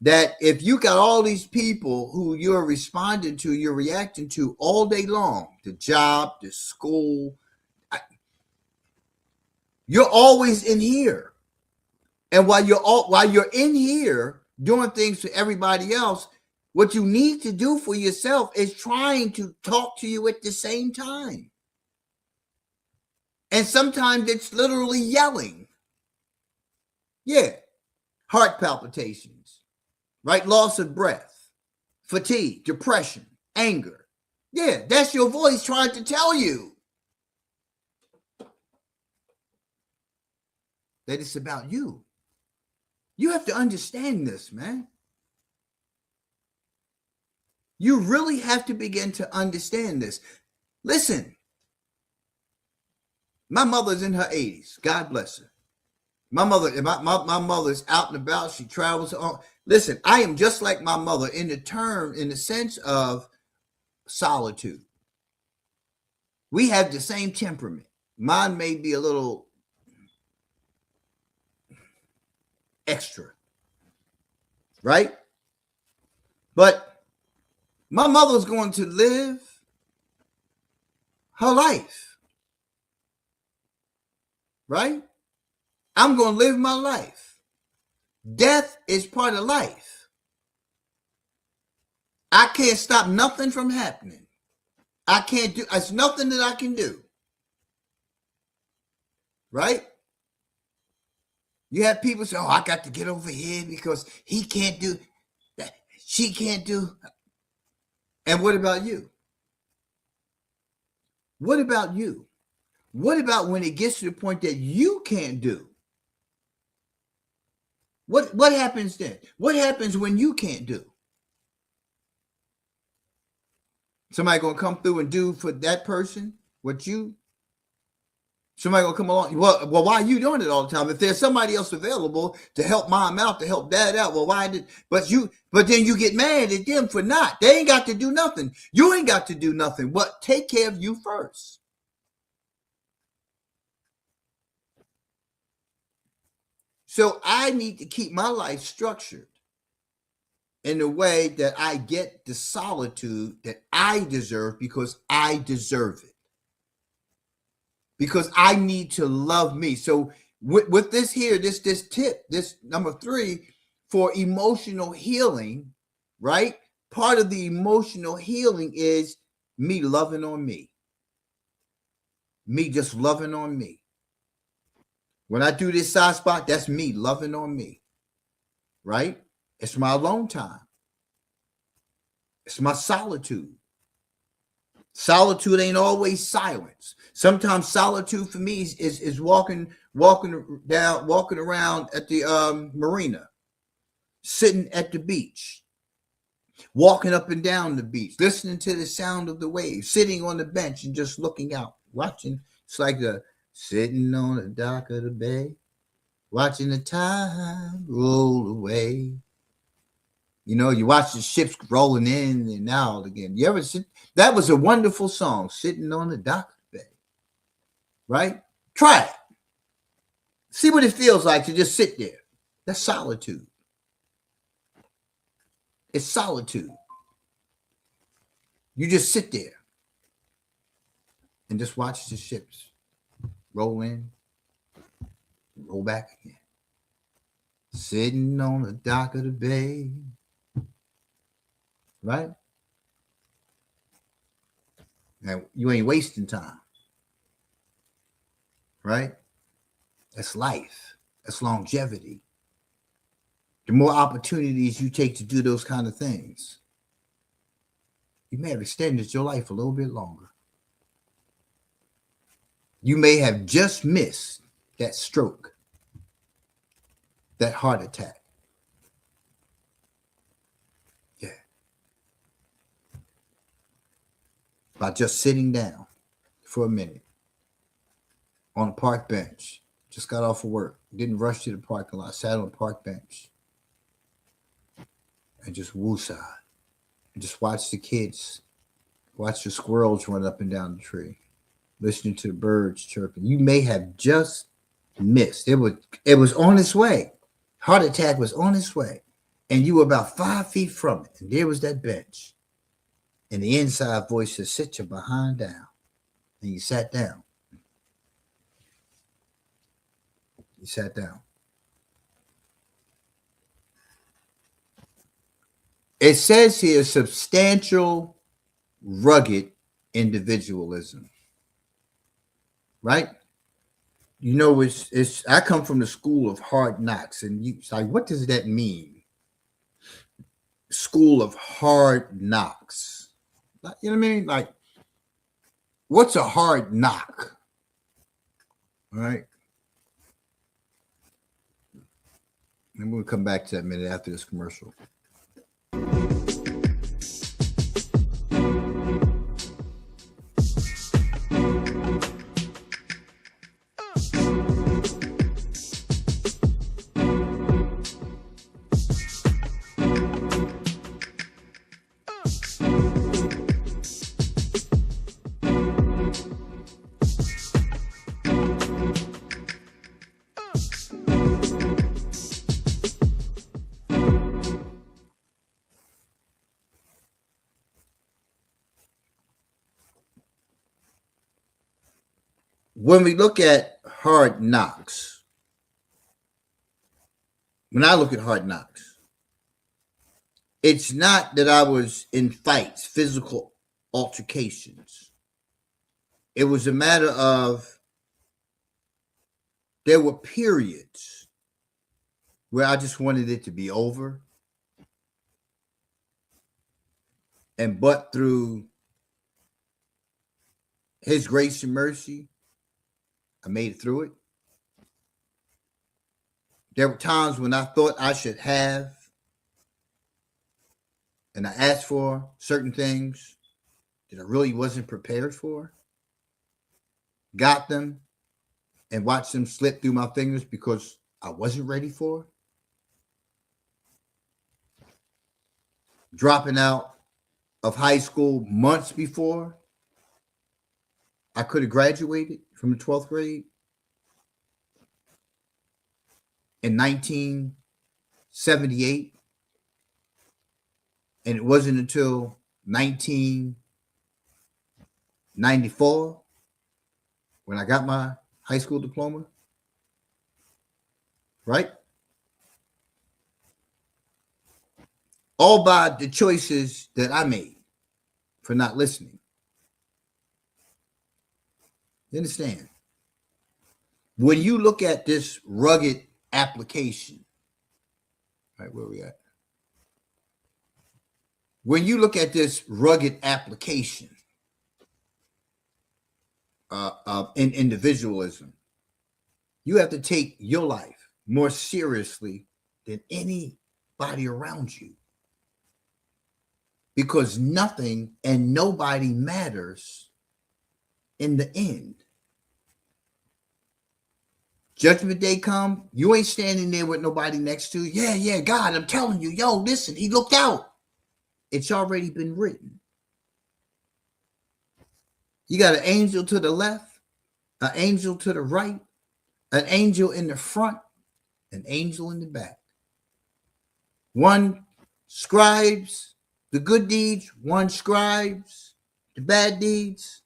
that if you got all these people who you're responding to, you're reacting to all day long, the job, the school, you're always in here. And while you're in here doing things for everybody else, What you need to do for yourself is trying to talk to you at the same time. And sometimes it's literally yelling. Yeah. Heart palpitations, right? Loss of breath, fatigue, depression, anger. Yeah, that's your voice trying to tell you that it's about you. You have to understand this, man. You really have to begin to understand this. Listen, my mother's in her 80s. God bless her. My mother's out and about. She travels on. Listen, I am just like my mother in the sense of solitude. We have the same temperament. Mine may be a little extra, right? But my mother's going to live her life, right? I'm going to live my life. Death is part of life. I can't stop nothing from happening. I can't do, it's nothing that I can do, right? You have people say, oh, I got to get over here because he can't do that. She can't do. And what about you? What about you? What about when it gets to the point that you can't do? What happens then? What happens when you can't do? Somebody gonna come through and do for that person what you? Somebody gonna come along. Well, why are you doing it all the time? If there's somebody else available to help mom out, to help dad out, well, why did? But then you get mad at them for not. They ain't got to do nothing. You ain't got to do nothing. What? Take care of you first. So I need to keep my life structured in a way that I get the solitude that I deserve because I deserve it. Because I need to love me. So with this here, this tip, this number 3 for emotional healing, right? Part of the emotional healing is me loving on me. Me just loving on me. When I do this SASPOT, that's me loving on me, right? It's my alone time. It's my solitude. Solitude ain't always silence. Sometimes solitude for me is walking around at the marina, sitting at the beach, walking up and down the beach, listening to the sound of the waves, sitting on the bench and just looking out, watching. It's like sitting on the dock of the bay, watching the tide roll away. You know, you watch the ships rolling in and out again. You ever sit? That was a wonderful song, sitting on the dock of the bay. Right? Try it. See what it feels like to just sit there. That's solitude. It's solitude. You just sit there and just watch the ships roll in, roll back again. Sitting on the dock of the bay. Right? Now, you ain't wasting time. Right? That's life. That's longevity. The more opportunities you take to do those kind of things, you may have extended your life a little bit longer. You may have just missed that stroke, that heart attack. Yeah. By just sitting down for a minute on a park bench. Just got off of work. Didn't rush to the parking lot. Sat on a park bench. And just woosah. And just watch the kids. Watch the squirrels run up and down the tree. Listening to the birds chirping. You may have just missed. It was on its way. Heart attack was on its way. And you were about 5 feet from it. And there was that bench. And the inside voice says, sit your behind down. And you sat down. You sat down. It says here substantial, rugged individualism, right? You know, it's I come from the school of hard knocks, and it's like, what does that mean? School of hard knocks. You know what I mean? Like, what's a hard knock? All right. And we'll come back to that minute after this commercial. When we look at hard knocks, when I look at hard knocks, it's not that I was in fights, physical altercations. It was a matter of there were periods where I just wanted it to be over. But through his grace and mercy, I made it through it. There were times when I thought I should have, and I asked for certain things that I really wasn't prepared for, got them, and watched them slip through my fingers because I wasn't ready for. Dropping out of high school months before I could have graduated from the 12th grade in 1978. And it wasn't until 1994 when I got my high school diploma, right? All by the choices that I made for not listening. You understand? When you look at this rugged application, right, where are we at? When you look at this rugged application in individualism, you have to take your life more seriously than anybody around you. Because nothing and nobody matters in the end. Judgment day come, you ain't standing there with nobody next to you. Yeah, God, I'm telling you, yo, listen, he looked out. It's already been written. You got an angel to the left, an angel to the right, an angel in the front, an angel in the back. One scribes the good deeds, one scribes the bad deeds,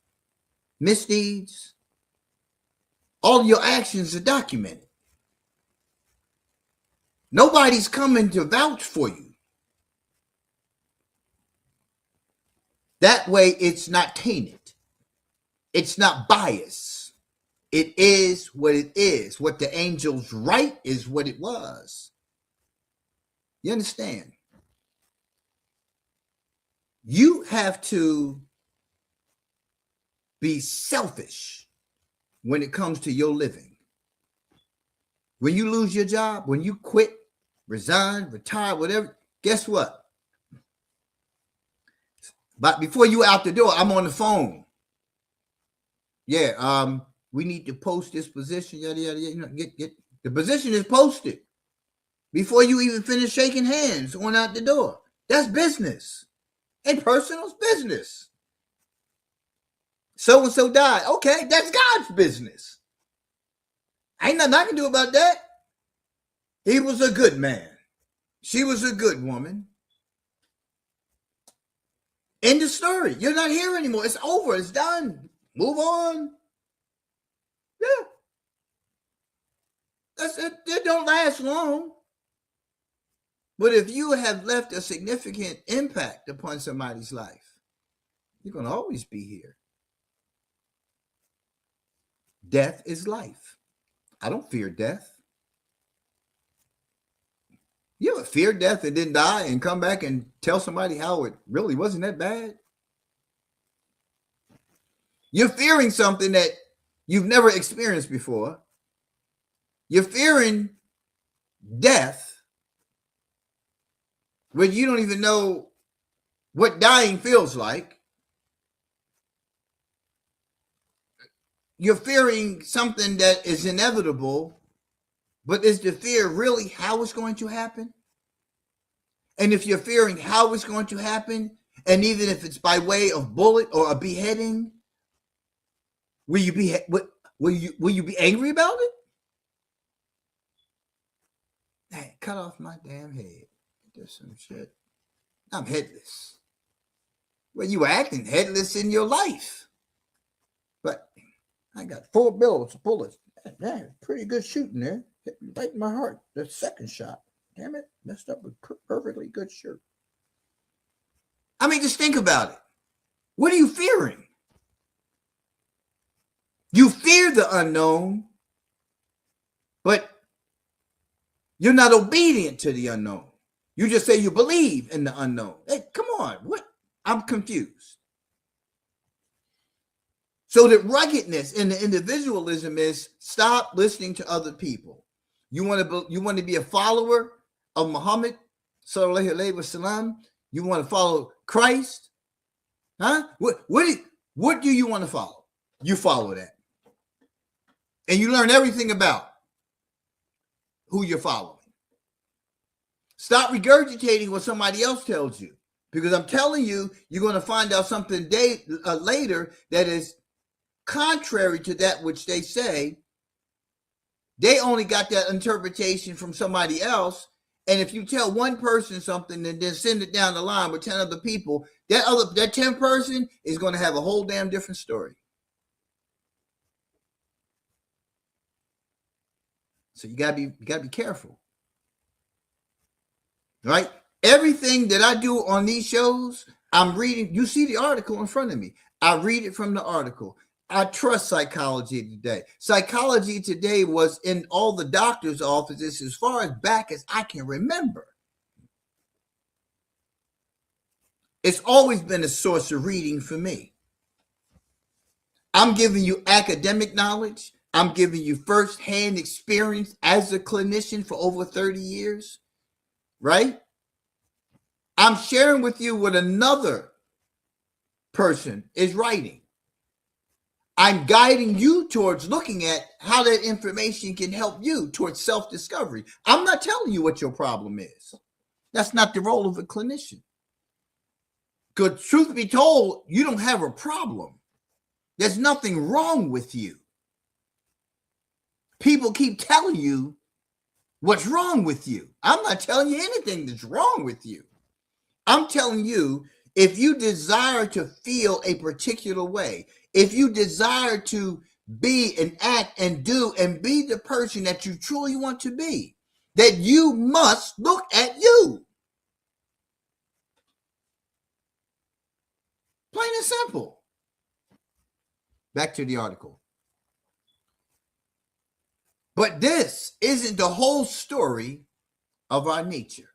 misdeeds. All your actions are documented. Nobody's coming to vouch for you. That way, it's not tainted. It's not biased. It is what it is. What the angels write is what it was. You understand? You have to be selfish when it comes to your living. When you lose your job, when you quit, resign, retire, whatever, guess what? But before you out the door, I'm on the phone. Yeah, we need to post this position. Yada yada yada. You know, get the position is posted before you even finish shaking hands on out the door. That's business. And personal is business. So and so died. Okay, that's God's business. Ain't nothing I can do about that. He was a good man. She was a good woman. End of story. You're not here anymore. It's over. It's done. Move on. Yeah. That's it. It don't last long. But if you have left a significant impact upon somebody's life, you're going to always be here. Death is life. I don't fear death. You ever fear death and then die and come back and tell somebody how it really wasn't that bad? You're fearing something that you've never experienced before. You're fearing death when you don't even know what dying feels like. You're fearing something that is inevitable, but is the fear really how it's going to happen? And if you're fearing how it's going to happen, and even if it's by way of bullet or a beheading, will you be angry about it? Hey, cut off my damn head. There's some shit. I'm headless. Well, you were acting headless in your life. But I got 4 bullets. Man, pretty good shooting there. Hit right in my heart. The second shot. Damn it. Messed up a perfectly good shoot. I mean, just think about it. What are you fearing? You fear the unknown, but you're not obedient to the unknown. You just say you believe in the unknown. Hey, come on. What? I'm confused. So the ruggedness and the individualism is stop listening to other people. You want to be a follower of Muhammad sallallahu alaihi wasallam? You want to follow Christ? Huh? What do you want to follow? You follow that. And you learn everything about who you're following. Stop regurgitating what somebody else tells you. Because I'm telling you, you're going to find out something later that is contrary to that which they say. They only got that interpretation from somebody else. And if you tell one person something and then send it down the line with 10 other people, that 10 person is going to have a whole damn different story. So you gotta be careful. Right? Everything that I do on these shows, I'm reading. You see the article in front of me. I read it from the article. I trust Psychology Today. Psychology Today was in all the doctor's offices as far as back as I can remember. It's always been a source of reading for me. I'm giving you academic knowledge. I'm giving you firsthand experience as a clinician for over 30 years, right? I'm sharing with you what another person is writing. I'm guiding you towards looking at how that information can help you towards self-discovery. I'm not telling you what your problem is. That's not the role of a clinician. Because truth be told, you don't have a problem. There's nothing wrong with you. People keep telling you what's wrong with you. I'm not telling you anything that's wrong with you. I'm telling you, if you desire to feel a particular way, if you desire to be and act and do and be the person that you truly want to be, that you must look at you. Plain and simple. Back to the article. But this isn't the whole story of our nature,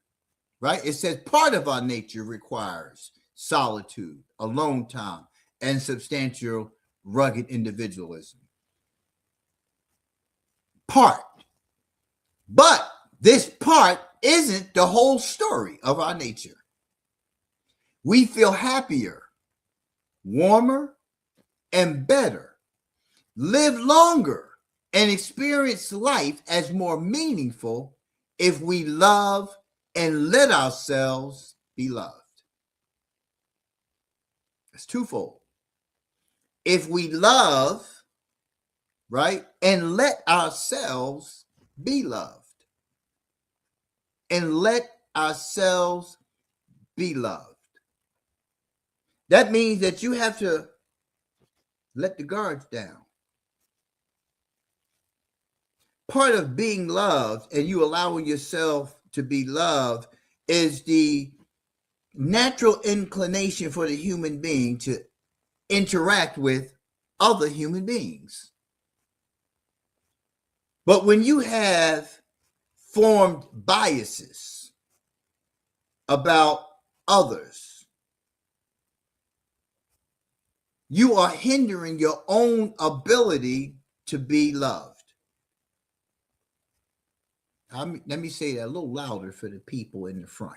right? It says part of our nature requires solitude, alone time, and substantial rugged individualism. Part. But this part isn't the whole story of our nature. We feel happier, warmer, and better, live longer, and experience life as more meaningful if we love and let ourselves be loved. It's twofold. If we love, right, and let ourselves be loved. And let ourselves be loved. That means that you have to let the guards down. Part of being loved and you allowing yourself to be loved is the natural inclination for the human being to interact with other human beings. But when you have formed biases about others, you are hindering your own ability to be loved. Let me say that a little louder for the people in the front.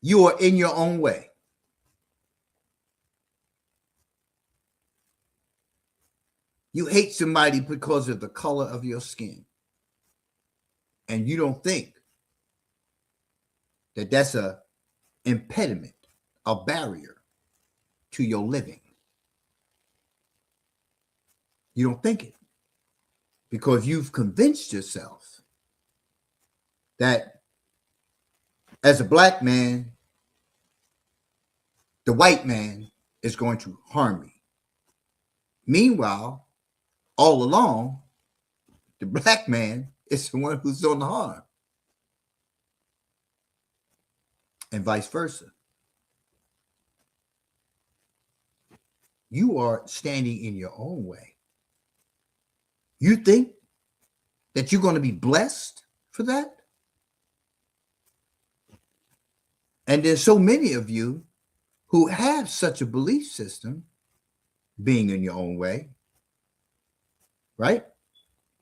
You are in your own way. You hate somebody because of the color of your skin. And you don't think that that's an impediment, a barrier to your living. You don't think it because you've convinced yourself that as a black man, the white man is going to harm me. Meanwhile, all along, the black man is the one who's doing the harm. And vice versa. You are standing in your own way. You think that you're going to be blessed for that? And there's so many of you who have such a belief system, being in your own way, right?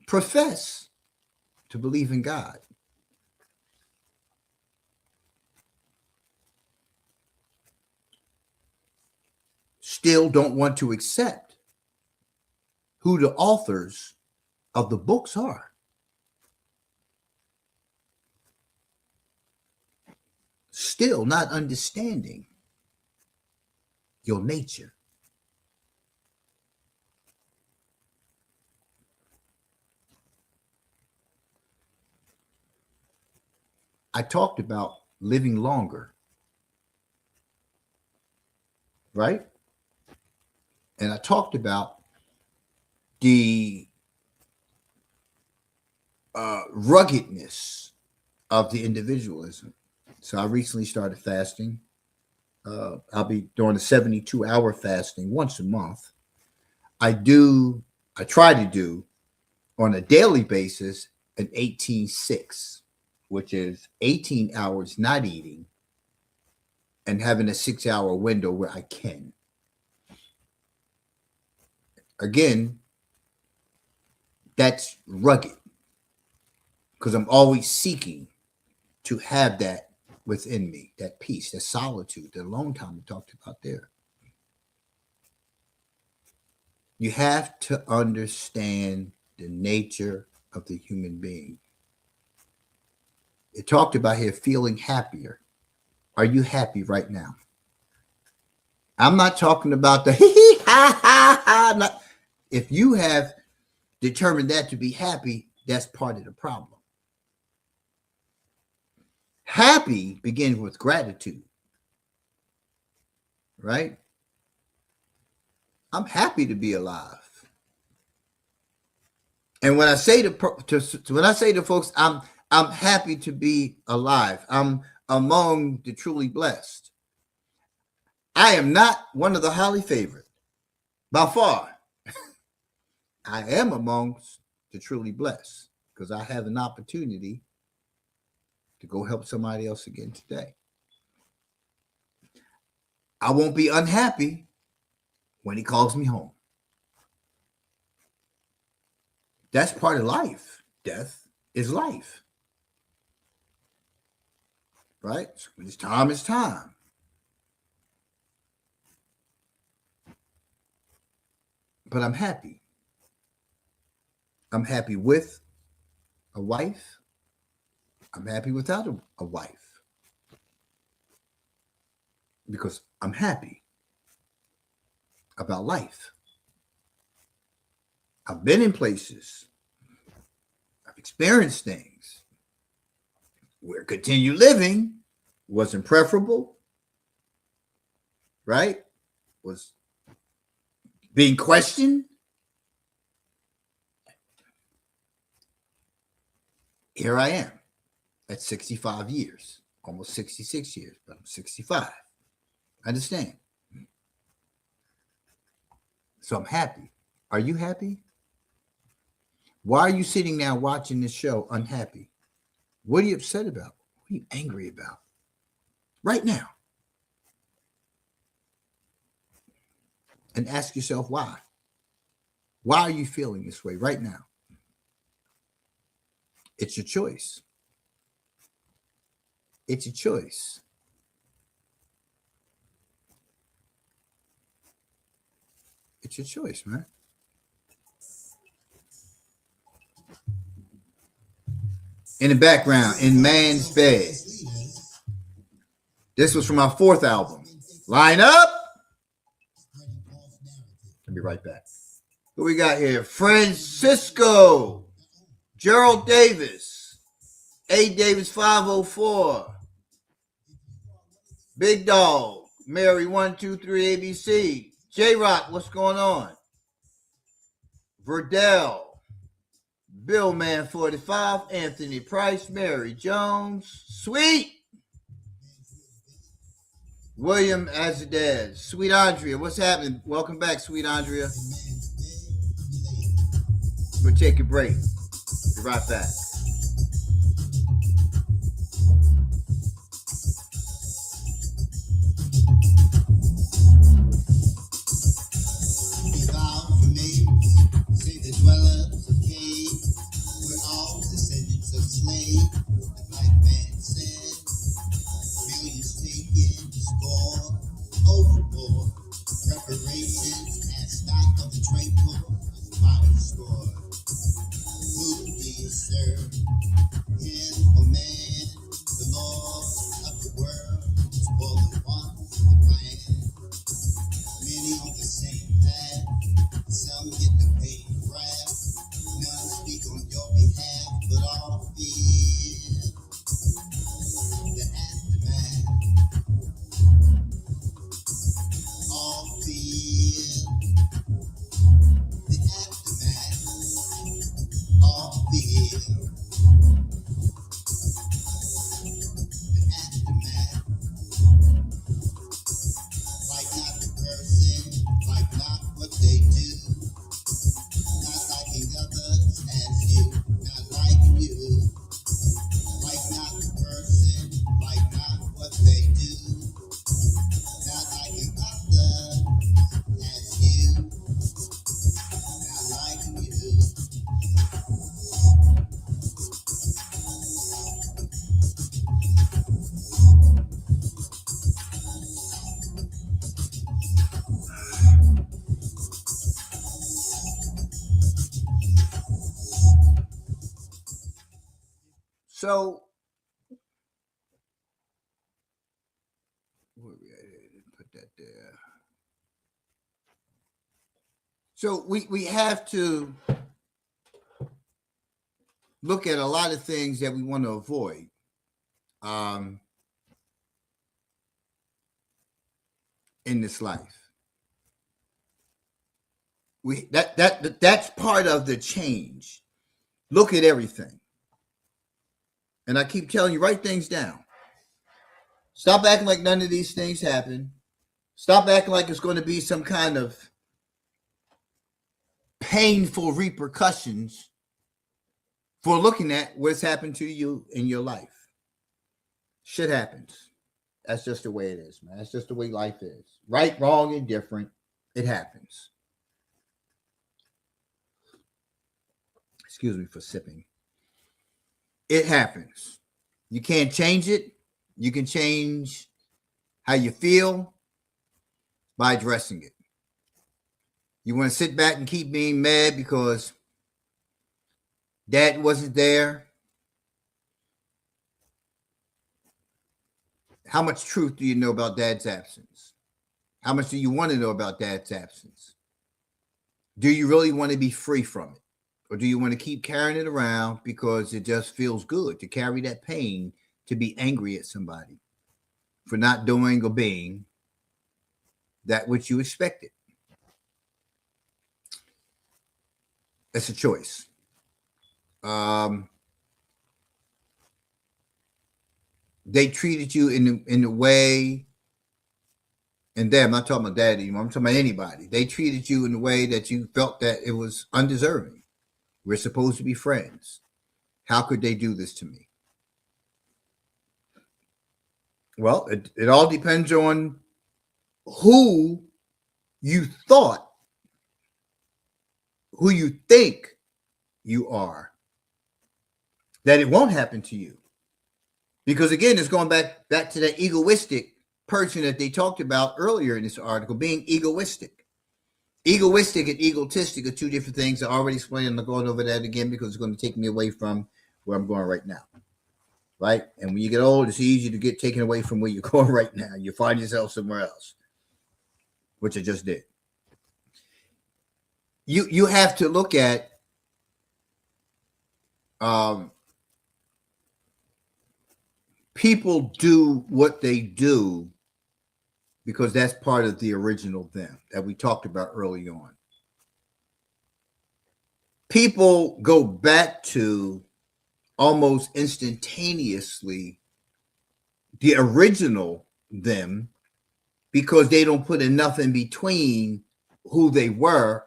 Profess to believe in God. Still don't want to accept who the authors of the books are. Still not understanding your nature. I talked about living longer, right? And I talked about the ruggedness of the individualism. So I recently started fasting. I'll be doing a 72-hour fasting once a month. I try to do on a daily basis an 18-6, which is 18 hours not eating and having a 6-hour window where I can. Again, that's rugged because I'm always seeking to have that within me, that peace, that solitude, that alone time we talked about there. You have to understand the nature of the human being. It talked about here feeling happier. Are you happy right now? I'm not talking about the hee ha ha ha. If you have determined that to be happy, that's part of the problem. Happy begins with gratitude, right? I'm happy to be alive. And when I say to folks, I'm happy to be alive. I'm among the truly blessed. I am not one of the highly favored, by far. I am amongst the truly blessed because I have an opportunity to go help somebody else again today. I won't be unhappy when he calls me home. That's part of life. Death is life. Right? So when it's time, it's time. But I'm happy. I'm happy with a wife. I'm happy without a wife. Because I'm happy about life. I've been in places. I've experienced things where continued living wasn't preferable, right? was being questioned. Here I am at 65 years, almost 66 years, but I'm 65. I understand. So I'm happy. Are you happy? Why are you sitting now watching this show unhappy? What are you upset about? What are you angry about? Right now. And ask yourself why. Why are you feeling this way right now? It's your choice. It's your choice. It's your choice, man. In the background, In Man's Bed. This was from our 4th album. Line up. I'll be right back. Who we got here? Francisco. Gerald Davis. A. Davis 504. Big Dog. Mary 123 ABC. J Rock, what's going on? Verdell. Bill Man 45. Anthony Price. Mary Jones. Sweet. William Azadez. Sweet Andrea, what's happening? Welcome back, Sweet Andrea. We'll take a break. Be right back. So, put that there. So we have to look at a lot of things that we want to avoid. In this life, that's part of the change. Look at everything, and I keep telling you, write things down. Stop acting like none of these things happen. Stop acting like it's going to be some kind of painful repercussions for looking at what's happened to you in your life. Shit happens. That's just the way it is, man. That's just the way life is. Right, wrong, and different. It happens. Excuse me for sipping. It happens. You can't change it. You can change how you feel by addressing it. You want to sit back and keep being mad because dad wasn't there? How much truth do you know about dad's absence? How much do you want to know about dad's absence? Do you really want to be free from it? Or do you want to keep carrying it around because it just feels good to carry that pain, to be angry at somebody for not doing or being that which you expected. It's a choice. They treated you in the way, and I'm not talking about that anymore. I'm talking about anybody. They treated you in a way that you felt that it was undeserving. We're supposed to be friends. How could they do this to me? Well, it all depends on who you thought, who you think you are, that it won't happen to you. Because again, it's going back to that egoistic person that they talked about earlier in this article, being egoistic. Egoistic and egotistic are two different things. I already explained. I'm not going over that again because it's going to take me away from where I'm going right now. Right? And when you get old, it's easy to get taken away from where you're going right now. You find yourself somewhere else, which I just did. You have to look at people do what they do because that's part of the original them that we talked about early on. People go back to almost instantaneously the original them because they don't put enough in between who they were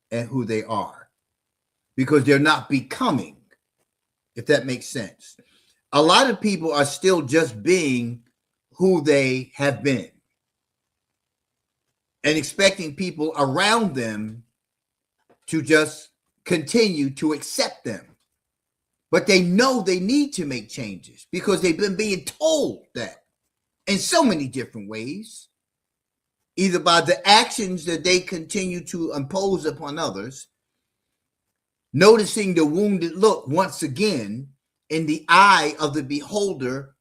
and who they are, because they're not becoming, if that makes sense. A lot of people are still just being who they have been and expecting people around them to just continue to accept them. But they know they need to make changes because they've been being told that in so many different ways, either by the actions that they continue to impose upon others, noticing the wounded look once again in the eye of the beholder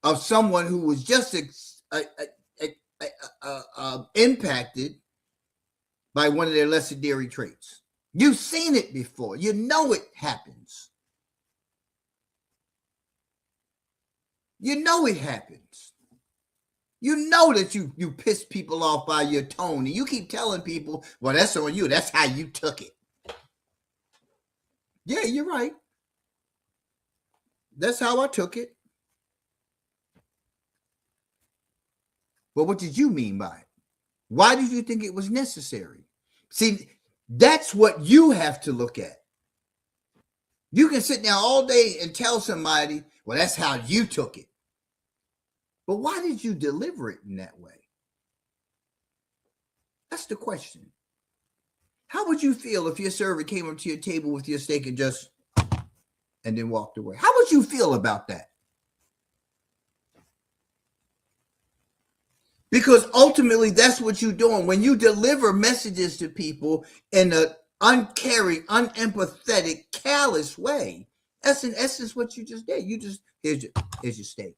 of someone who was just impacted by one of their lesser traits. You've seen it before. You know it happens. You know it happens. You know that you piss people off by your tone, and you keep telling people, well, that's on you. That's how you took it. Yeah, you're right. That's how I took it. But what did you mean by it? Why did you think it was necessary? See, that's what you have to look at. You can sit down all day and tell somebody, well, that's how you took it. But why did you deliver it in that way? That's the question. How would you feel if your server came up to your table with your steak and then walked away? How would you feel about that? Because ultimately, that's what you're doing. When you deliver messages to people in an uncaring, unempathetic, callous way, that's in essence what you just did. You just, here's your steak.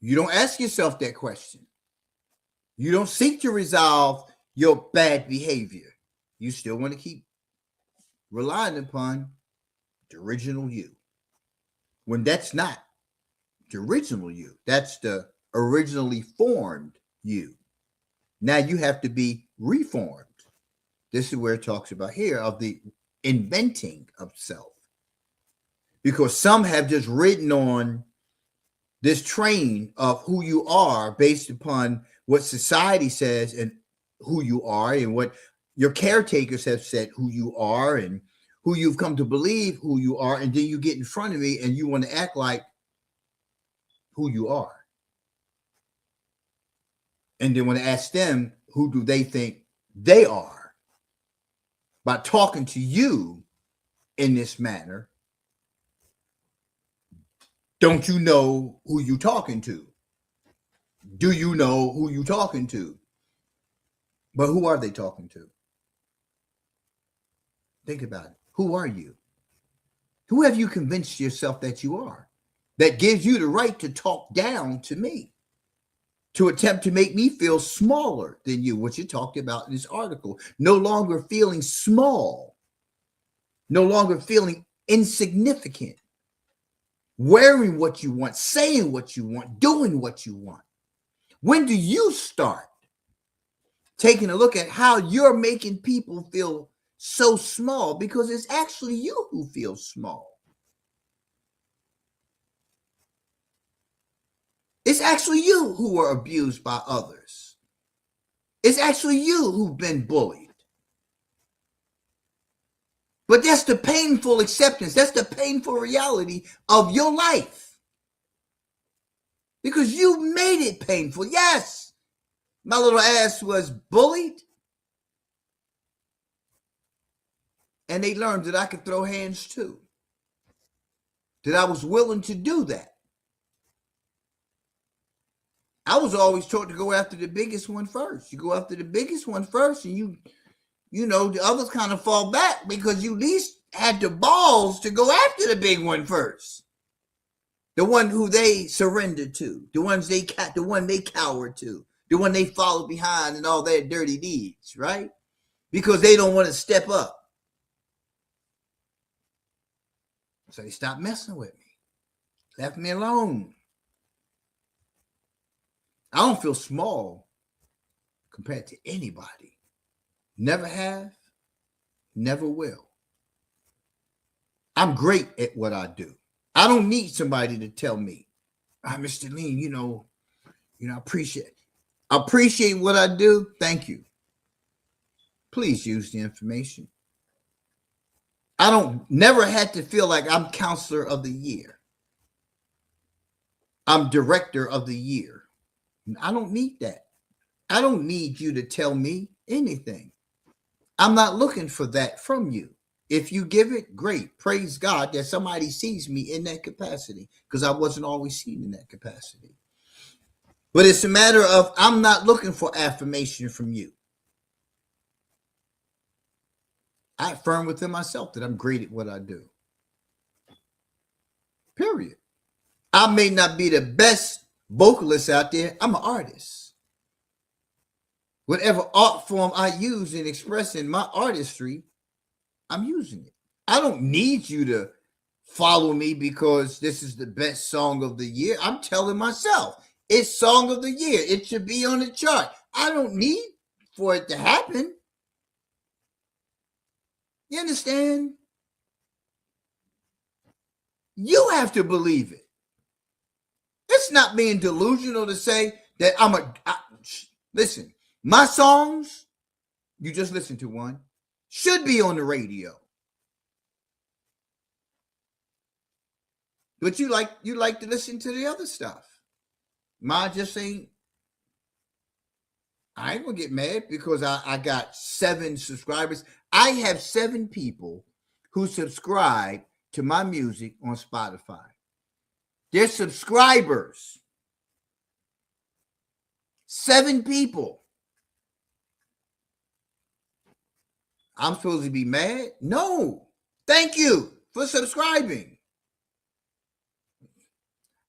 You don't ask yourself that question. You don't seek to resolve your bad behavior. You still want to keep relying upon the original you. When that's not the original you, that's the originally formed you. Now you have to be reformed. This is where it talks about here of the inventing of self. Because some have just ridden on this train of who you are based upon what society says and who you are, and what your caretakers have said who you are, and who you've come to believe who you are. And then you get in front of me and you want to act like who you are. And then when I ask them, who do they think they are? By talking to you in this manner, don't you know who you're talking to? Do you know who you're talking to? But who are they talking to? Think about it. Who are you? Who have you convinced yourself that you are? That gives you the right to talk down to me, to attempt to make me feel smaller than you, what you talked about in this article. No longer feeling small, no longer feeling insignificant. wearing what you want, saying what you want, doing what you want? When do you start taking a look at how you're making people feel so small? Because it's actually you who feels small. It's actually you who are abused by others. It's actually you who've been bullied. But that's the painful acceptance. That's the painful reality of your life. Because you made it painful. Yes, my little ass was bullied. And they learned that I could throw hands too. That I was willing to do that. I was always taught to go after the biggest one first. You go after the biggest one first, and you know, the others kind of fall back because you at least had the balls to go after the big one first. The one who they surrendered to, the one they cowered to, the one they followed behind in all their dirty deeds, right? Because they don't want to step up. So they stopped messing with me, left me alone. I don't feel small compared to anybody. Never have, never will. I'm great at what I do. I don't need somebody to tell me, Mr. Lean, you know, appreciate what I do. Thank you. Please use the information. I don't never had to feel like I'm counselor of the year. I'm director of the year. I don't need that. I don't need you to tell me anything. I'm not looking for that from you. If you give it, great. Praise God that somebody sees me in that capacity, because I wasn't always seen in that capacity. But it's a matter of I'm not looking for affirmation from you. I affirm within myself that I'm great at what I do. Period. I may not be the best vocalist out there. I'm an artist. Whatever art form I use in expressing my artistry, I'm using it. I don't need you to follow me because this is the best song of the year. I'm telling myself it's song of the year. It should be on the chart. I don't need for it to happen. You understand? You have to believe it. It's not being delusional to say that listen, my songs, you just listened to one, should be on the radio. But you like to listen to the other stuff. Mine just ain't. I ain't gonna get mad because I got 7 subscribers. I have 7 people who subscribe to my music on Spotify. They're subscribers. 7 people. I'm supposed to be mad? No. Thank you for subscribing.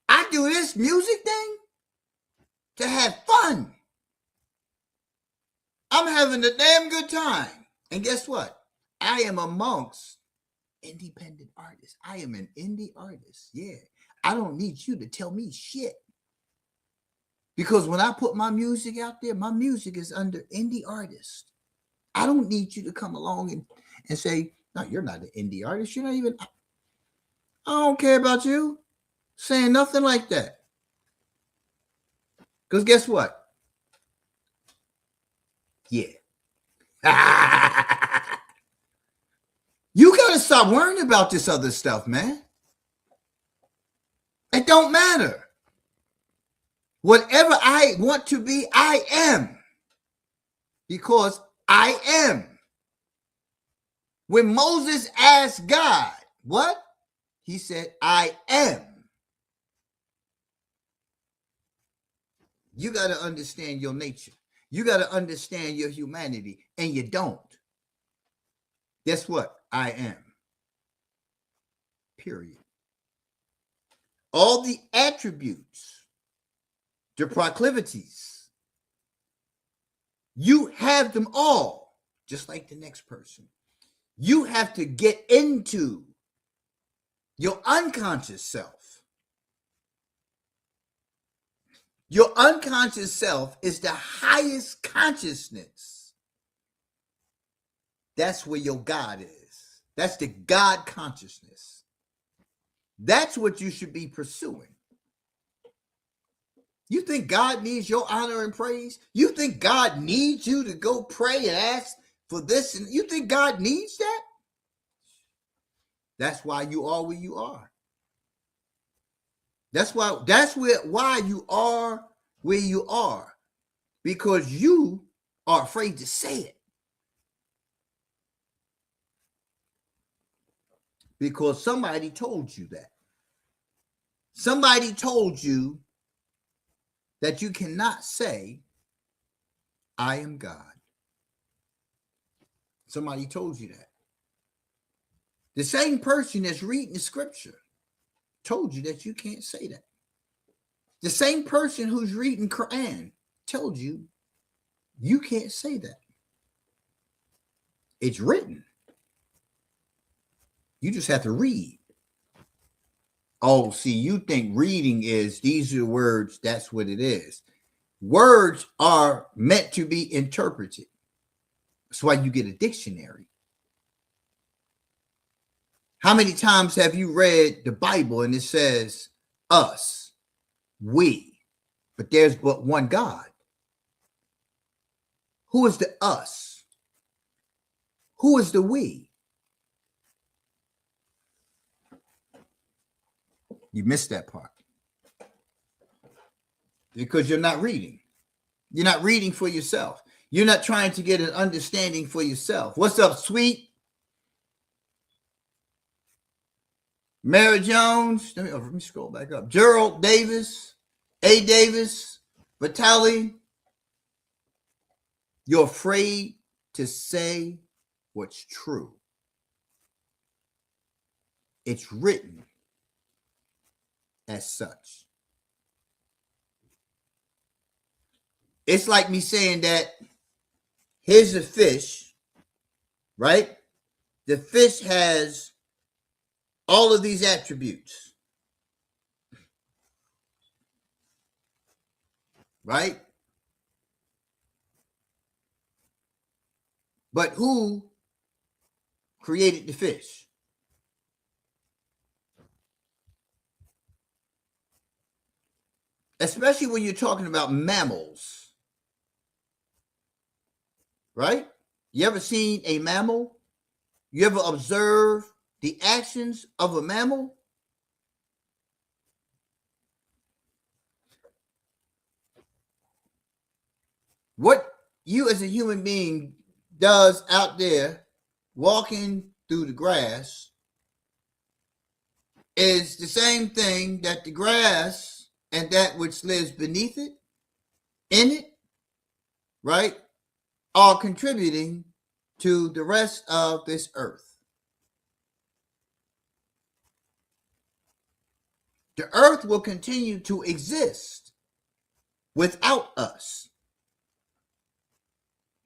I do this music thing to have fun. I'm having a damn good time. And guess what? I am amongst independent artists. I am an indie artist. Yeah. I don't need you to tell me shit. Because when I put my music out there, my music is under indie artist. I don't need you to come along and say, no, you're not an indie artist. You're not even, I don't care about you saying nothing like that. Because guess what? Yeah. You got to stop worrying about this other stuff, man. It don't matter. Whatever I want to be, I am. Because I am. When Moses asked God, what? He said, I am. You got to understand your nature. You got to understand your humanity, and you don't. Guess what? I am. Period. All the attributes, the proclivities, you have them all, just like the next person. You have to get into your unconscious self Your unconscious self is the highest consciousness. That's where your God is. That's the God consciousness. That's what you should be pursuing. You think God needs your honor and praise? You think God needs you to go pray and ask for this? And you think God needs that? That's why you are where you are. Why you are where you are. Because you are afraid to say it. Because somebody told you that. Somebody told you that you cannot say, I am God. Somebody told you that. The same person that's reading the scripture told you that you can't say that. The same person who's reading Quran told you you can't say that. It's written. You just have to read. Oh, see, you think reading is these are the words, that's what it is. Words are meant to be interpreted. That's why you get a dictionary. How many times have you read the Bible and it says us, we, but there's but one God? Who is the us? Who is the we? You missed that part. Because you're not reading. You're not reading for yourself. You're not trying to get an understanding for yourself. What's up, sweet? Mary Jones. Let me scroll back up. Gerald Davis. A. Davis. Vitali. You're afraid to say what's true. It's written as such. It's like me saying that here's a fish, right? The fish has all of these attributes, right? But who created the fish? Especially when you're talking about mammals. Right? You ever seen a mammal? You ever observe the actions of a mammal? What you as a human being does out there walking through the grass is the same thing that the grass and that which lives beneath it, in it, right, are contributing to the rest of this earth. The earth will continue to exist without us.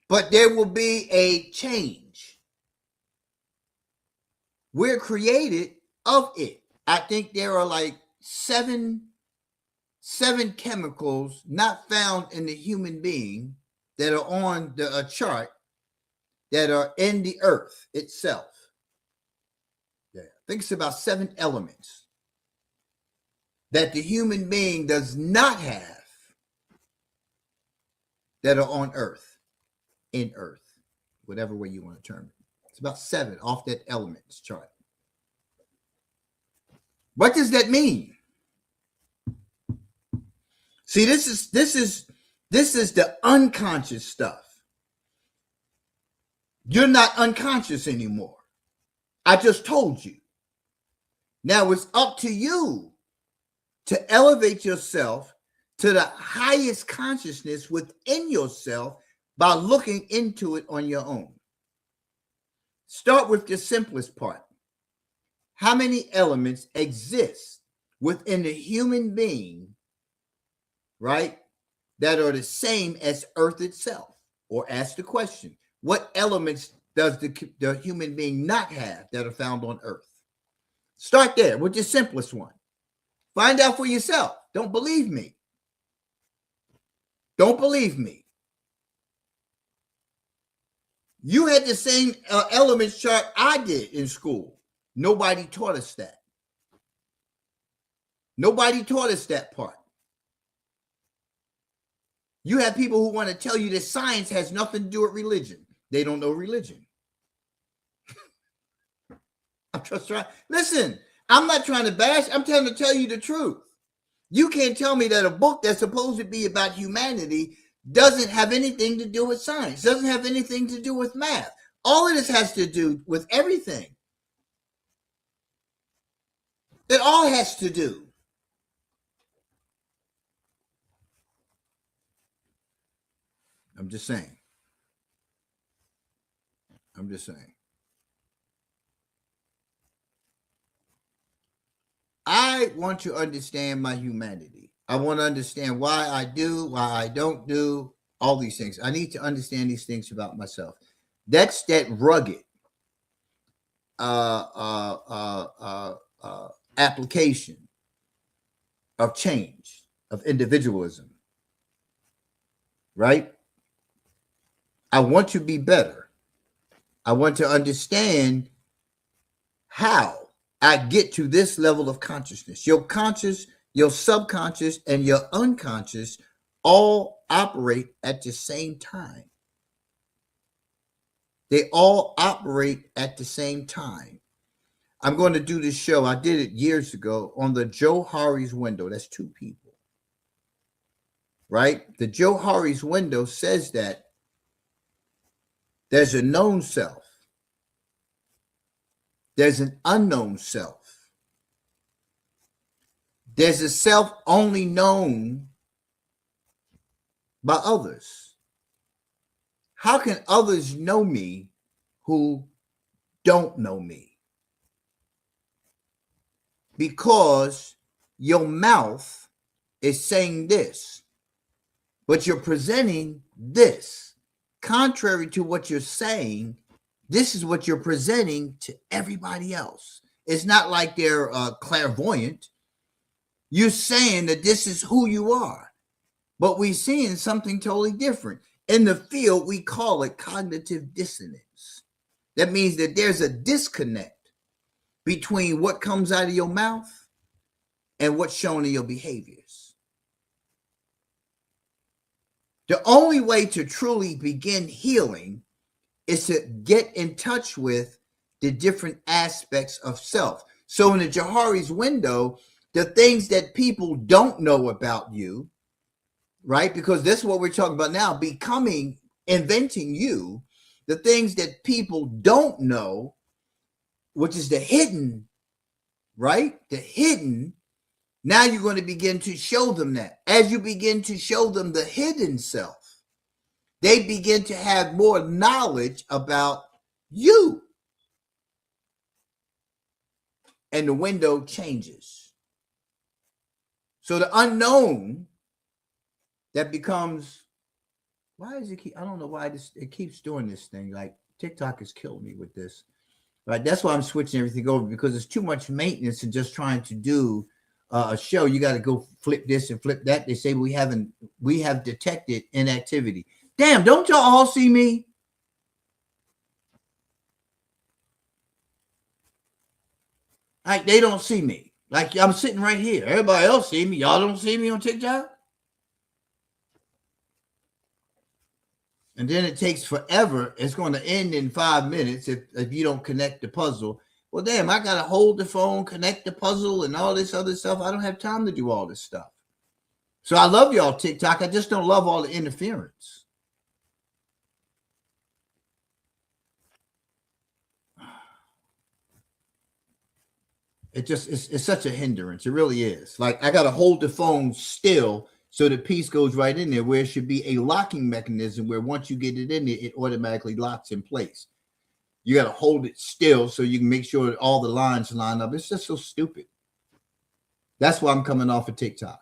But there will be a change. We're created of it. I think there are like seven chemicals not found in the human being that are on the chart that are in the earth itself. Yeah, I think it's about 7 elements that the human being does not have that are on earth, in earth, whatever way you want to term it. It's about 7 off that elements chart. What does that mean? See, this is the unconscious stuff. You're not unconscious anymore. I just told you. Now it's up to you to elevate yourself to the highest consciousness within yourself by looking into it on your own. Start with the simplest part. How many elements exist within the human being, right, that are the same as Earth itself? Or ask the question, what elements does the human being not have that are found on Earth? Start there with the simplest one. Find out for yourself. Don't believe me. Don't believe me. You had the same elements chart I did in school. Nobody taught us that. Nobody taught us that part. You have people who want to tell you that science has nothing to do with religion. They don't know religion. I'm just trying. Listen, I'm not trying to bash. I'm trying to tell you the truth. You can't tell me that a book that's supposed to be about humanity doesn't have anything to do with science, doesn't have anything to do with math. All of this has to do with everything. It all has to do. I'm just saying. I'm just saying. I want to understand my humanity. I want to understand why I do, why I don't do, all these things. I need to understand these things about myself. That's that rugged application of change, of individualism, right? I want to be better. I want to understand how I get to this level of consciousness. Your conscious, your subconscious, and your unconscious all operate at the same time. They all operate at the same time. I'm going to do this show. I did it years ago on the Johari's window. That's two people, right? The Johari's window says that there's a known self. There's an unknown self. There's a self only known by others. How can others know me who don't know me? Because your mouth is saying this, but you're presenting this. Contrary to what you're saying, this is what you're presenting to everybody else. It's not like they're clairvoyant. You're saying that this is who you are, but we're seeing something totally different. In the field, we call it cognitive dissonance. That means that there's a disconnect between what comes out of your mouth and what's shown in your behaviors. The only way to truly begin healing is to get in touch with the different aspects of self. So in the Johari's window, the things that people don't know about you, right? Because this is what we're talking about now, becoming, inventing you, the things that people don't know, which is the hidden, right? The hidden. Now you're going to begin to show them that. As you begin to show them the hidden self, they begin to have more knowledge about you. And the window changes. So the unknown that becomes, why is it keep, I don't know why it keeps doing this thing. Like TikTok has killed me with this. Right? That's why I'm switching everything over, because it's too much maintenance and just trying to do a show. You got to go flip this and flip that. They say we have detected inactivity. Damn, don't y'all all see me? Like they don't see me. Like I'm sitting right here. Everybody else see me. Y'all don't see me on TikTok? And then it takes forever. It's going to end in 5 minutes if you don't connect the puzzle. Well, damn, I got to hold the phone, connect the puzzle, and all this other stuff. I don't have time to do all this stuff. So I love y'all TikTok. I just don't love all the interference. It's such a hindrance. It really is. Like I got to hold the phone still so the piece goes right in there, where it should be a locking mechanism where once you get it in there, it automatically locks in place. You got to hold it still so you can make sure that all the lines line up. It's just so stupid. That's why I'm coming off of TikTok,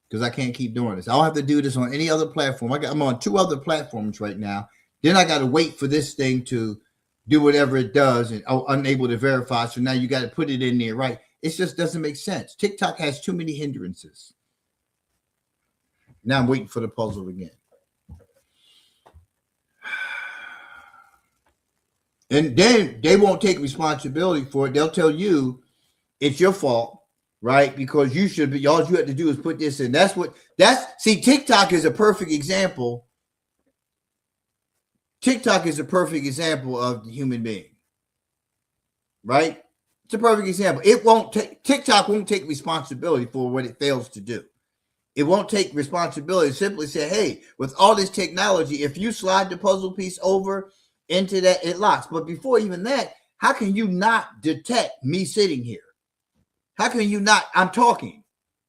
because I can't keep doing this. I don't have to do this on any other platform. I'm on 2 other platforms right now. Then I got to wait for this thing to do whatever it does, and unable to verify. So now you got to put it in there, right? It just doesn't make sense. TikTok has too many hindrances. Now I'm waiting for the puzzle again. And then they won't take responsibility for it. They'll tell you it's your fault, right? Because you should be, all you have to do is put this in. See, TikTok is a perfect example. TikTok is a perfect example of the human being, right? It's a perfect example. TikTok won't take responsibility for what it fails to do. It won't take responsibility. Simply say, hey, with all this technology, if you slide the puzzle piece over into that, it locks. But before even that, how can you not detect me sitting here? How can you not? I'm talking.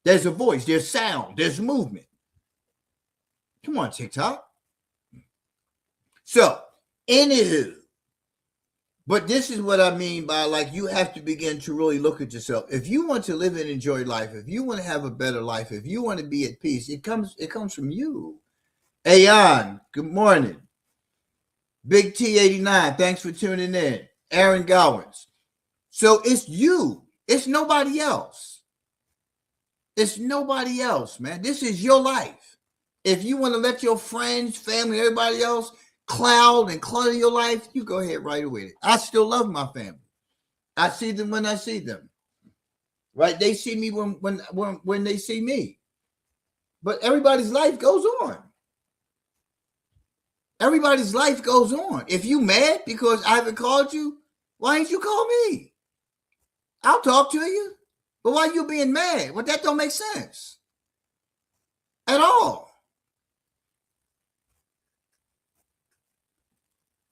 There's a voice, there's sound, there's movement. Come on, TikTok. So, anywho, but this is what I mean by, like, you have to begin to really look at yourself. If you want to live and enjoy life, if you want to have a better life, if you want to be at peace, it comes from you. Ayan, good morning. Big T89, thanks for tuning in. Aaron Gowans. So it's you. It's nobody else. It's nobody else, man. This is your life. If you want to let your friends, family, everybody else cloud and clutter your life, you go ahead right away. I still love my family. I see them when I see them. Right? They see me when they see me. But everybody's life goes on. Everybody's life goes on. If you mad because I haven't called you, why ain't you call me? I'll talk to you. But why you being mad? Well, that don't make sense at all.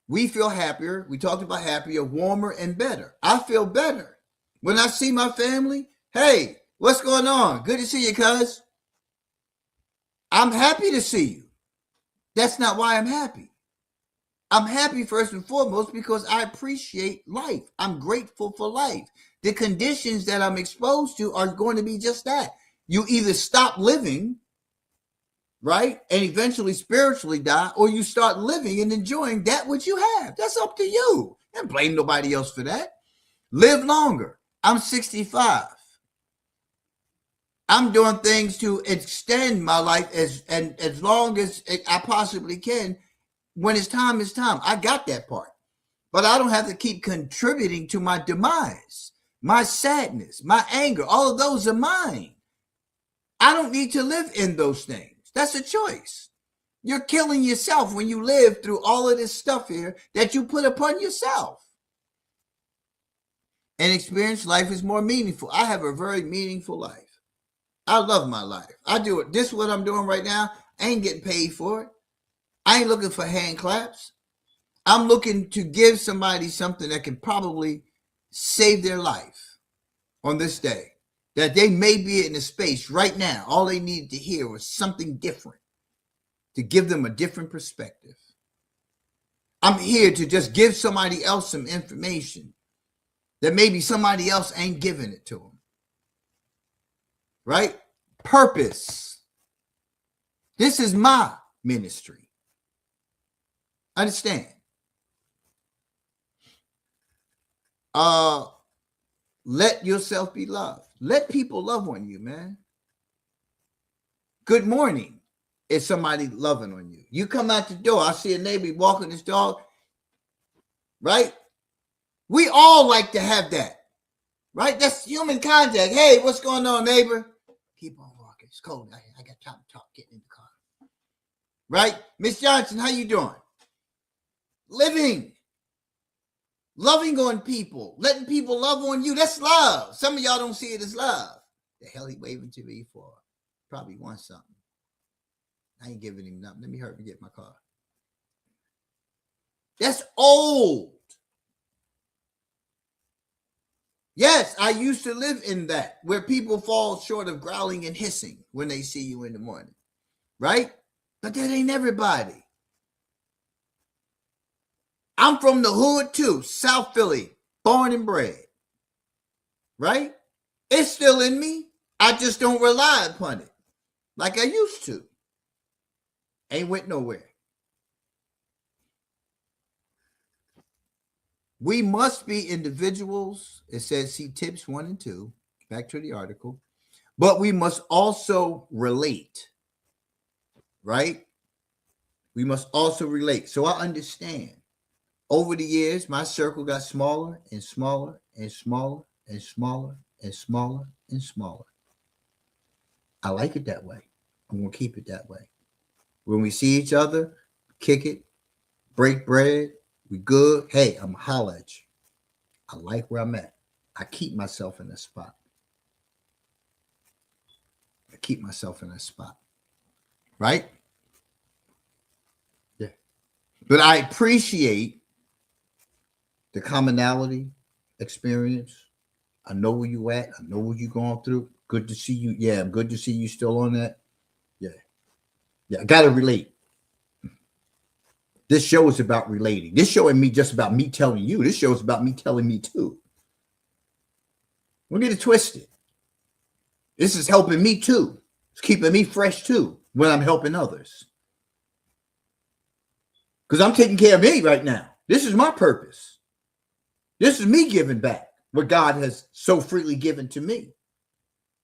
We feel happier. We talked about happier, warmer, and better. I feel better when I see my family. Hey, what's going on? Good to see you, cuz. I'm happy to see you. That's not why I'm happy. I'm happy first and foremost because I appreciate life. I'm grateful for life. The conditions that I'm exposed to are going to be just that. You either stop living, right, and eventually spiritually die, or you start living and enjoying that which you have. That's up to you. And blame nobody else for that. Live longer. I'm 65. I'm doing things to extend my life as long as I possibly can. When it's time, it's time. I got that part. But I don't have to keep contributing to my demise, my sadness, my anger. All of those are mine. I don't need to live in those things. That's a choice. You're killing yourself when you live through all of this stuff here that you put upon yourself. And experience life is more meaningful. I have a very meaningful life. I love my life. I do it. This is what I'm doing right now. I ain't getting paid for it. I ain't looking for hand claps. I'm looking to give somebody something that can probably save their life on this day. That they may be in a space right now. All they needed to hear was something different to give them a different perspective. I'm here to just give somebody else some information that maybe somebody else ain't giving it to them. Right? Purpose. This is my ministry. Understand? Let yourself be loved. Let people love on you, man. Good morning is somebody loving on you. You come out the door, I see a neighbor walking his dog, right? We all like to have that, right? That's human contact. Hey, what's going on, neighbor? Keep on walking. It's cold out here. I got time to talk. Getting in the car. Right? Miss Johnson, how you doing? Living. Loving on people. Letting people love on you. That's love. Some of y'all don't see it as love. The hell he waving to me for? Probably wants something. I ain't giving him nothing. Let me hurry and get my car. That's old. Yes, I used to live in that, where people fall short of growling and hissing when they see you in the morning. Right? But that ain't everybody. I'm from the hood too, South Philly, born and bred. Right? It's still in me. I just don't rely upon it like I used to. Ain't went nowhere. We must be individuals. It says, see tips 1 and 2. Back to the article. But we must also relate. right? We must also relate. So I understand. Over the years, my circle got smaller and smaller and smaller and smaller and smaller and smaller. I like it that way. I'm going to keep it that way. When we see each other, kick it, break bread, we good. Hey, I'm going to holler at you. I like where I'm at. I keep myself in that spot. I keep myself in that spot. Right? Yeah. But I appreciate the commonality experience. I know where you at. I know what you're going through. Good to see you. Yeah, I'm good to see you still on that. Yeah. Yeah, I got to relate. This show is about relating. This show ain't me just about me telling you. This show is about me telling me too. Don't get it twisted. This is helping me too. It's keeping me fresh too when I'm helping others. Because I'm taking care of me right now. This is my purpose. This is me giving back what God has so freely given to me.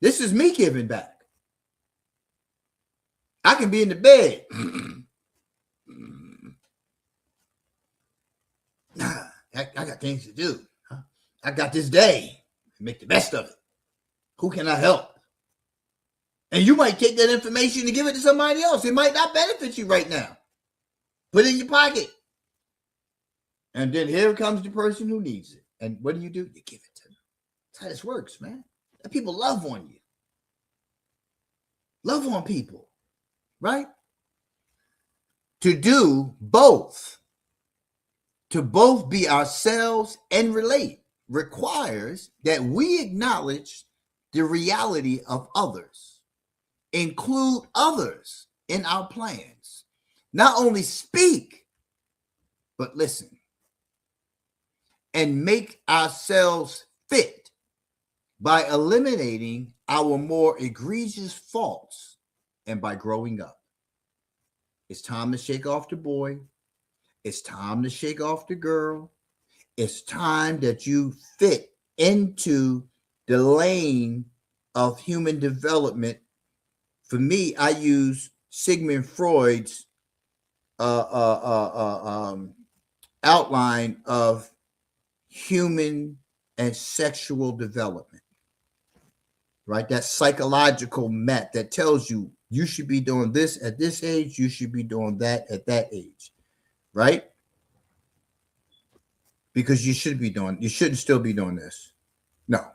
This is me giving back. I can be in the bed. I got things to do. I got this day. Make the best of it. Who can I help? And you might take that information and give it to somebody else. It might not benefit you right now. Put it in your pocket. And then here comes the person who needs it. And what do? You give it to them. That's how this works, man. People love on you. Love on people. Right? To do both. To both be ourselves and relate requires that we acknowledge the reality of others, include others in our plans, not only speak, but listen, and make ourselves fit by eliminating our more egregious faults and by growing up. It's time to shake off the boy. It's time to shake off the girl. It's time that you fit into the lane of human development. For me, I use Sigmund Freud's outline of human and sexual development, right? That psychological map that tells you you should be doing this at this age, you should be doing that at that age. Right? Because you shouldn't still be doing this. No.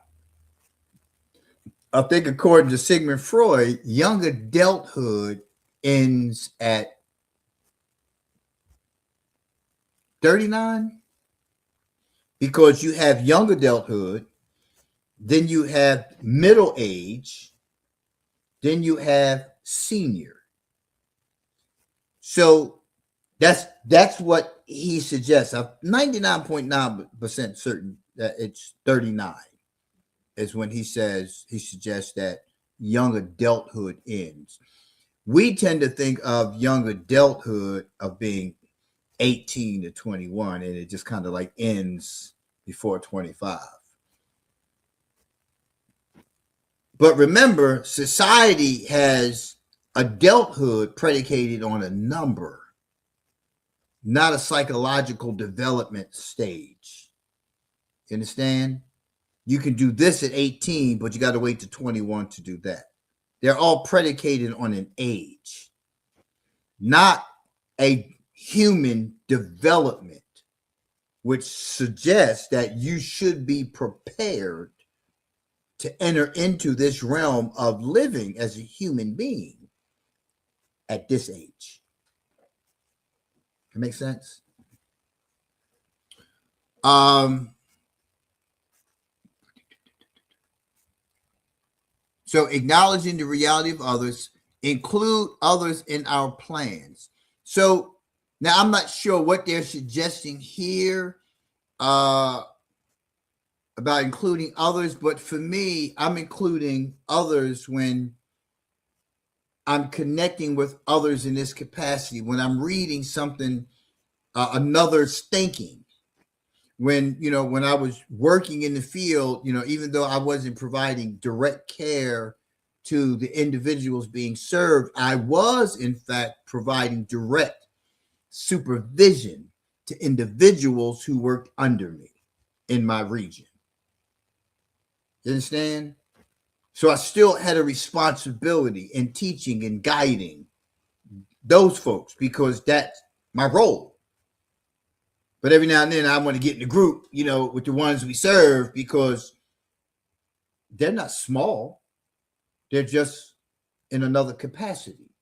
I think according to Sigmund Freud, young adulthood ends at 39 because you have young adulthood, then you have middle age, then you have senior. So that's what he suggests. I'm 99.9% certain that it's 39 is when he suggests that young adulthood ends. We tend to think of young adulthood of being 18 to 21, and it just kind of like ends before 25. But remember, society has adulthood predicated on a number, not a psychological development stage. You understand? You can do this at 18, but you got to wait to 21 to do that. They're all predicated on an age, not a human development, which suggests that you should be prepared to enter into this realm of living as a human being at this age. That makes sense? So acknowledging the reality of others, include others in our plans. So now I'm not sure what they're suggesting here about including others, but for me, I'm including others when I'm connecting with others in this capacity, when I'm reading something another's thinking. When I was working in the field, even though I wasn't providing direct care to the individuals being served, I was in fact providing direct supervision to individuals who worked under me in my region. You understand? So I still had a responsibility in teaching and guiding those folks because that's my role. But every now and then I want to get in the group, with the ones we serve because they're not small. They're just in another capacity.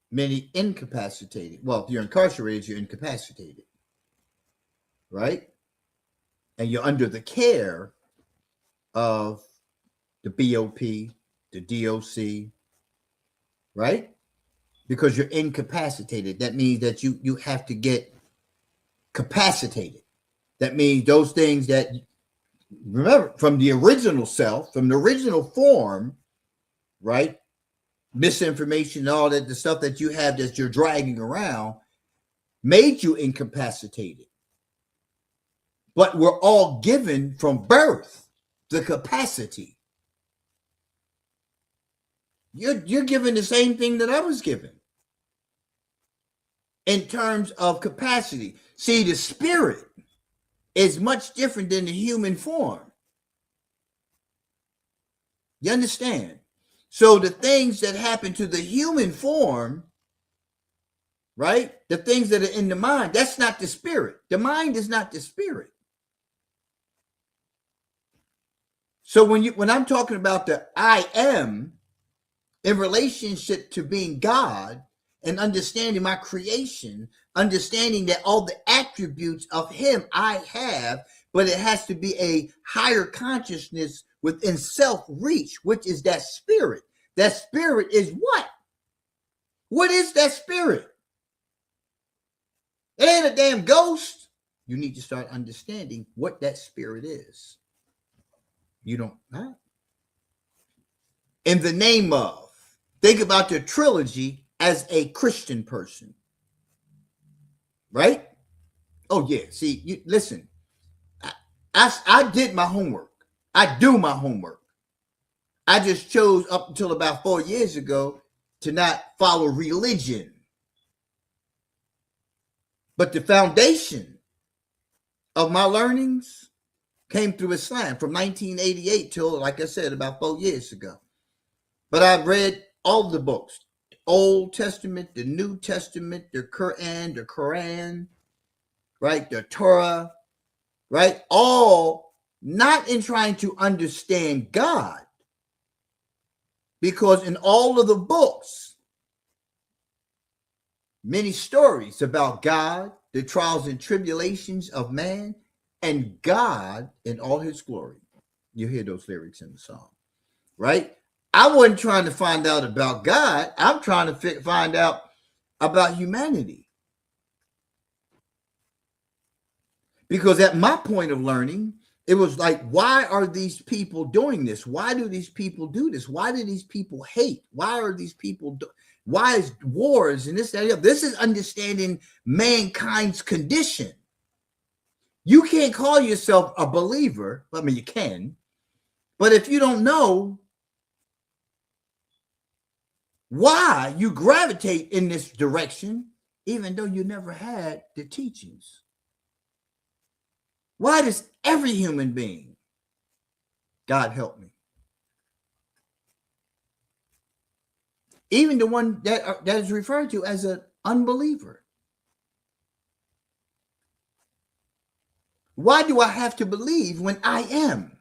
Many incapacitated. Well, if you're incarcerated, you're incapacitated, right? And you're under the care of the BOP, the DOC, right? Because you're incapacitated. That means that you have to get capacitated. That means those things that, remember, from the original self, from the original form, right? Misinformation, all that, the stuff that you have that you're dragging around made you incapacitated. But we're all given from birth the capacity. You're given the same thing that I was given in terms of capacity. See, the spirit is much different than the human form. You understand? So the things that happen to the human form, right? The things that are in the mind, that's not the spirit. The mind is not the spirit. So when I'm talking about the I am in relationship to being God and understanding my creation, understanding that all the attributes of him I have, but it has to be a higher consciousness within self-reach, which is that spirit. That spirit is what? What is that spirit? It ain't a damn ghost. You need to start understanding what that spirit is. You don't, huh? In the name of, think about the trilogy as a Christian person, right? Oh yeah. See, listen. I did my homework. I do my homework. I just chose up until about 4 years ago to not follow religion, but the foundation of my learnings came through Islam from 1988 till, like I said, about 4 years ago. But I've read all the books, the Old Testament, the New Testament, the Quran, right? The Torah, right? All not in trying to understand God, because in all of the books, many stories about God, the trials and tribulations of man, and God in all his glory. You hear those lyrics in the song, right? I wasn't trying to find out about God. I'm trying to find out about humanity. Because at my point of learning, it was like, why are these people doing this? Why do these people do this? Why do these people hate? Why are these people why is wars and this, that, and the other? This is understanding mankind's condition. You can't call yourself a believer. I mean, you can. But if you don't know why you gravitate in this direction, even though you never had the teachings, why does every human being, God help me, even the one that is referred to as an unbeliever, why do I have to believe when I am?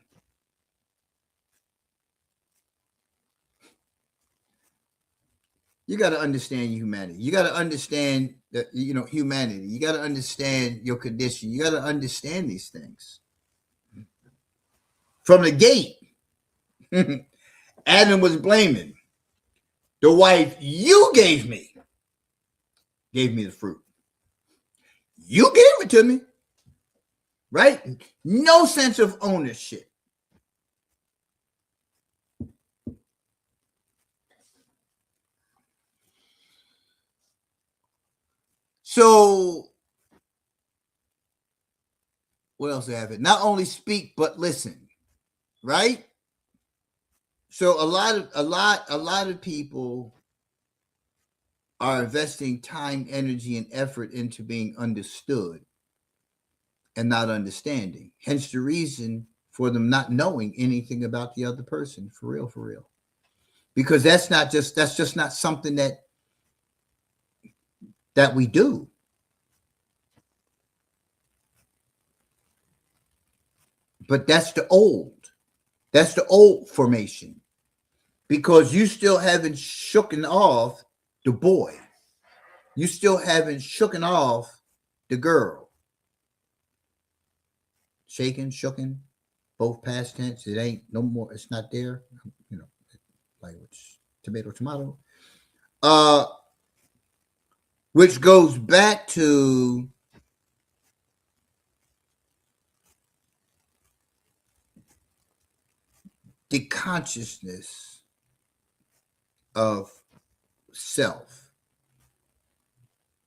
You got to understand humanity. You got to understand that, humanity. You got to understand your condition. You got to understand these things. From the gate, Adam was blaming the wife you gave me the fruit. You gave it to me, right? No sense of ownership. So, what else do I have? Not only speak, but listen, right? So a lot of people are investing time, energy, and effort into being understood and not understanding. Hence the reason for them not knowing anything about the other person, for real, for real. Because that's just not something that we do. But that's the old formation. Because you still haven't shooken off the boy. You still haven't shooken off the girl. Shaken, shooken, both past tense. It ain't no more. It's not there. You know, language. Tomato, tomato. Uh, which goes back to the consciousness of self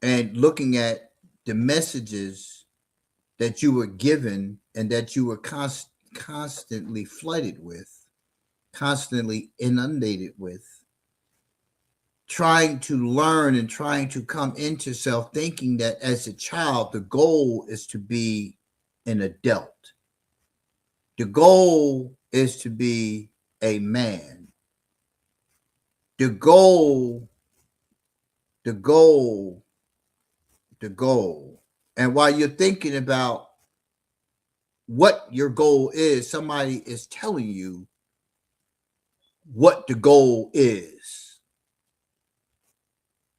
and looking at the messages that you were given and that you were constantly flooded with, constantly inundated with, trying to learn and trying to come into self, thinking that as a child, the goal is to be an adult. The goal is to be a man. The goal, the goal, the goal. And while you're thinking about what your goal is, somebody is telling you what the goal is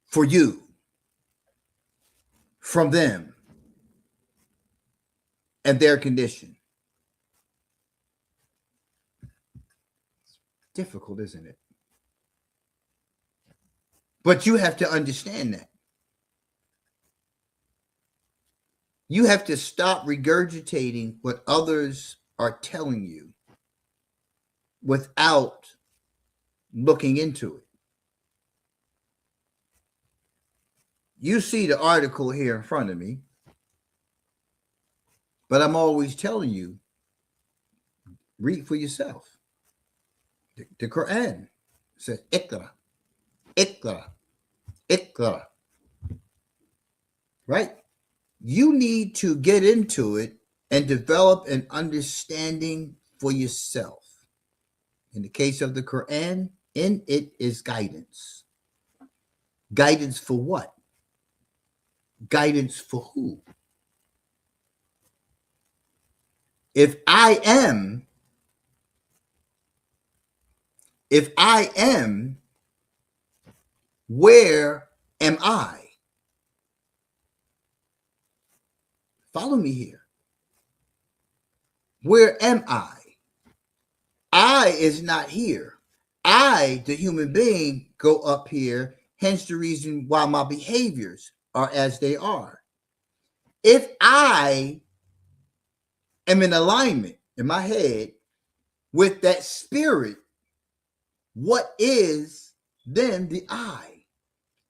for you from them and their condition. Difficult, isn't it? But you have to understand that. You have to stop regurgitating what others are telling you without looking into it. You see the article here in front of me, but I'm always telling you, read for yourself. The Quran says, Iqra, Iqra, Iqra. Right? You need to get into it and develop an understanding for yourself. In the case of the Quran, in it is guidance. Guidance for what? Guidance for who? If I am, where am I? Follow me here. Where am I? I is not here. I, the human being, go up here, hence the reason why my behaviors are as they are. If I am in alignment in my head with that spirit, what is then the I?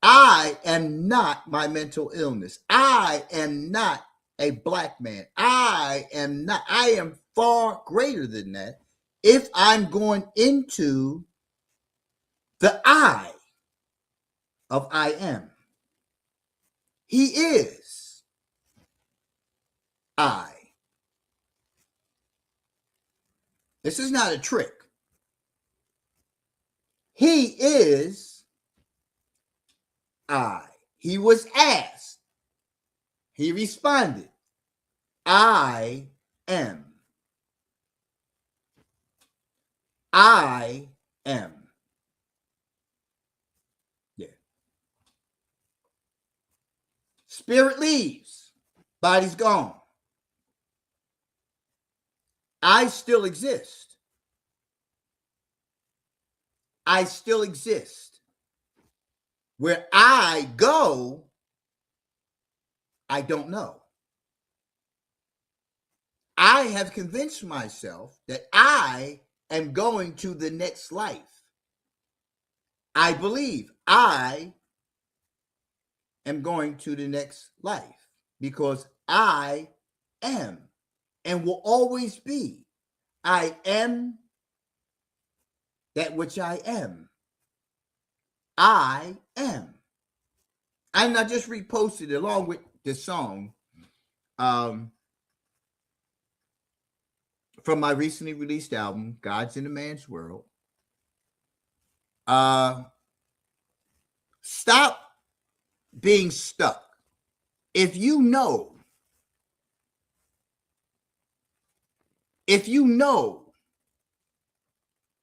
I am not my mental illness. I am not a black man. I am far greater than that if I'm going into the I of I am. He is I. This is not a trick. He is I. He was asked. He responded, I am. I am. Yeah. Spirit leaves. Body's gone. I still exist. I still exist. Where I go, I don't know. I have convinced myself that I am going to the next life. I believe I am going to the next life because I am and will always be. I am that which I am. I am. And I just reposted along with this song from my recently released album, God's in a Man's World. Stop being stuck. If you know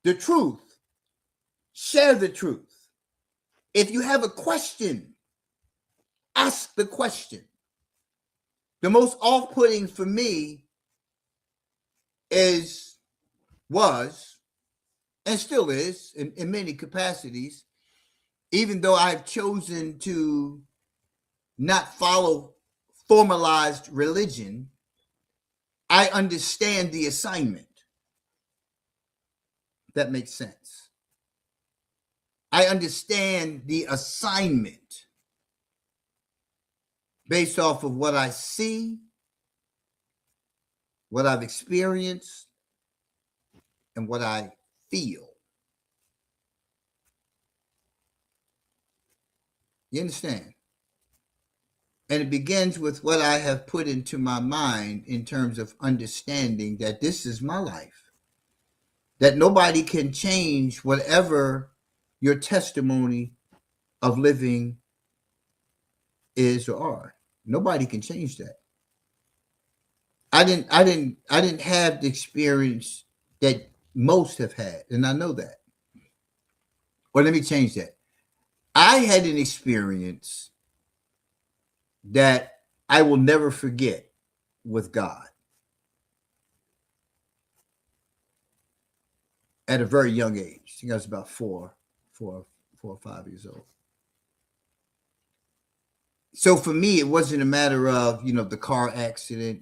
the truth, share the truth. If you have a question, ask the question. The most off-putting for me was, and still is in many capacities, even though I've chosen to not follow formalized religion, I understand the assignment. That makes sense. I understand the assignment based off of what I see, what I've experienced, and what I feel. You understand? And it begins with what I have put into my mind in terms of understanding that this is my life, that nobody can change whatever your testimony of living is or are. Nobody can change that. I didn't have the experience that most have had, and I know that. Well, let me change that. I had an experience that I will never forget with God at a very young age. I think I was about four or 5 years old. So for me, it wasn't a matter of, the car accident,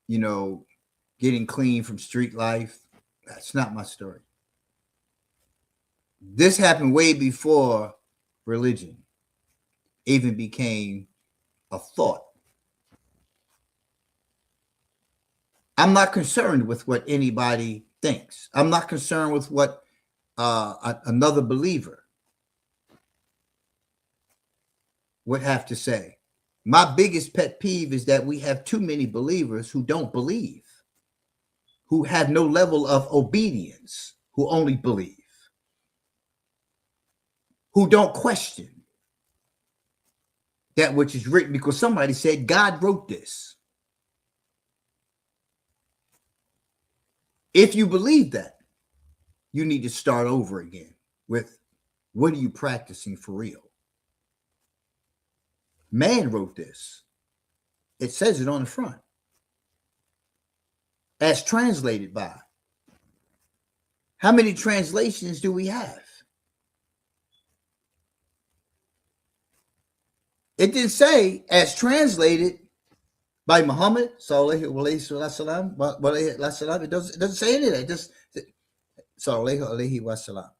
getting clean from street life. That's not my story. This happened way before religion even became a thought. I'm not concerned with what anybody thinks. I'm not concerned with what another believer would have to say. My biggest pet peeve is that we have too many believers who don't believe, who have no level of obedience, who only believe, who don't question that which is written because somebody said God wrote this. If you believe that, you need to start over again with what are you practicing for real? Man wrote this. It says it on the front. As translated by. How many translations do we have? It didn't say as translated by Muhammad sallallahu alaihi wasallam. It doesn't say any of that. It just sallallahu alaihi wasallam.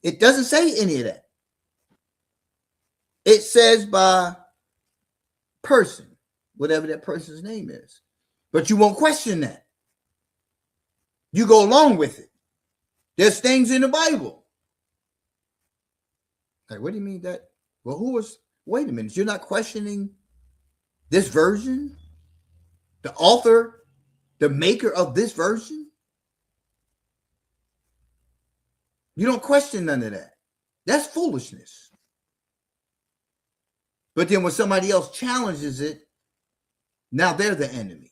It doesn't say any of that. It says by person, whatever that person's name is. But you won't question that. You go along with it. There's things in the Bible. Like, what do you mean that? Well, wait a minute, you're not questioning this version? The author, the maker of this version? You don't question none of that. That's foolishness. But then when somebody else challenges it, now they're the enemy.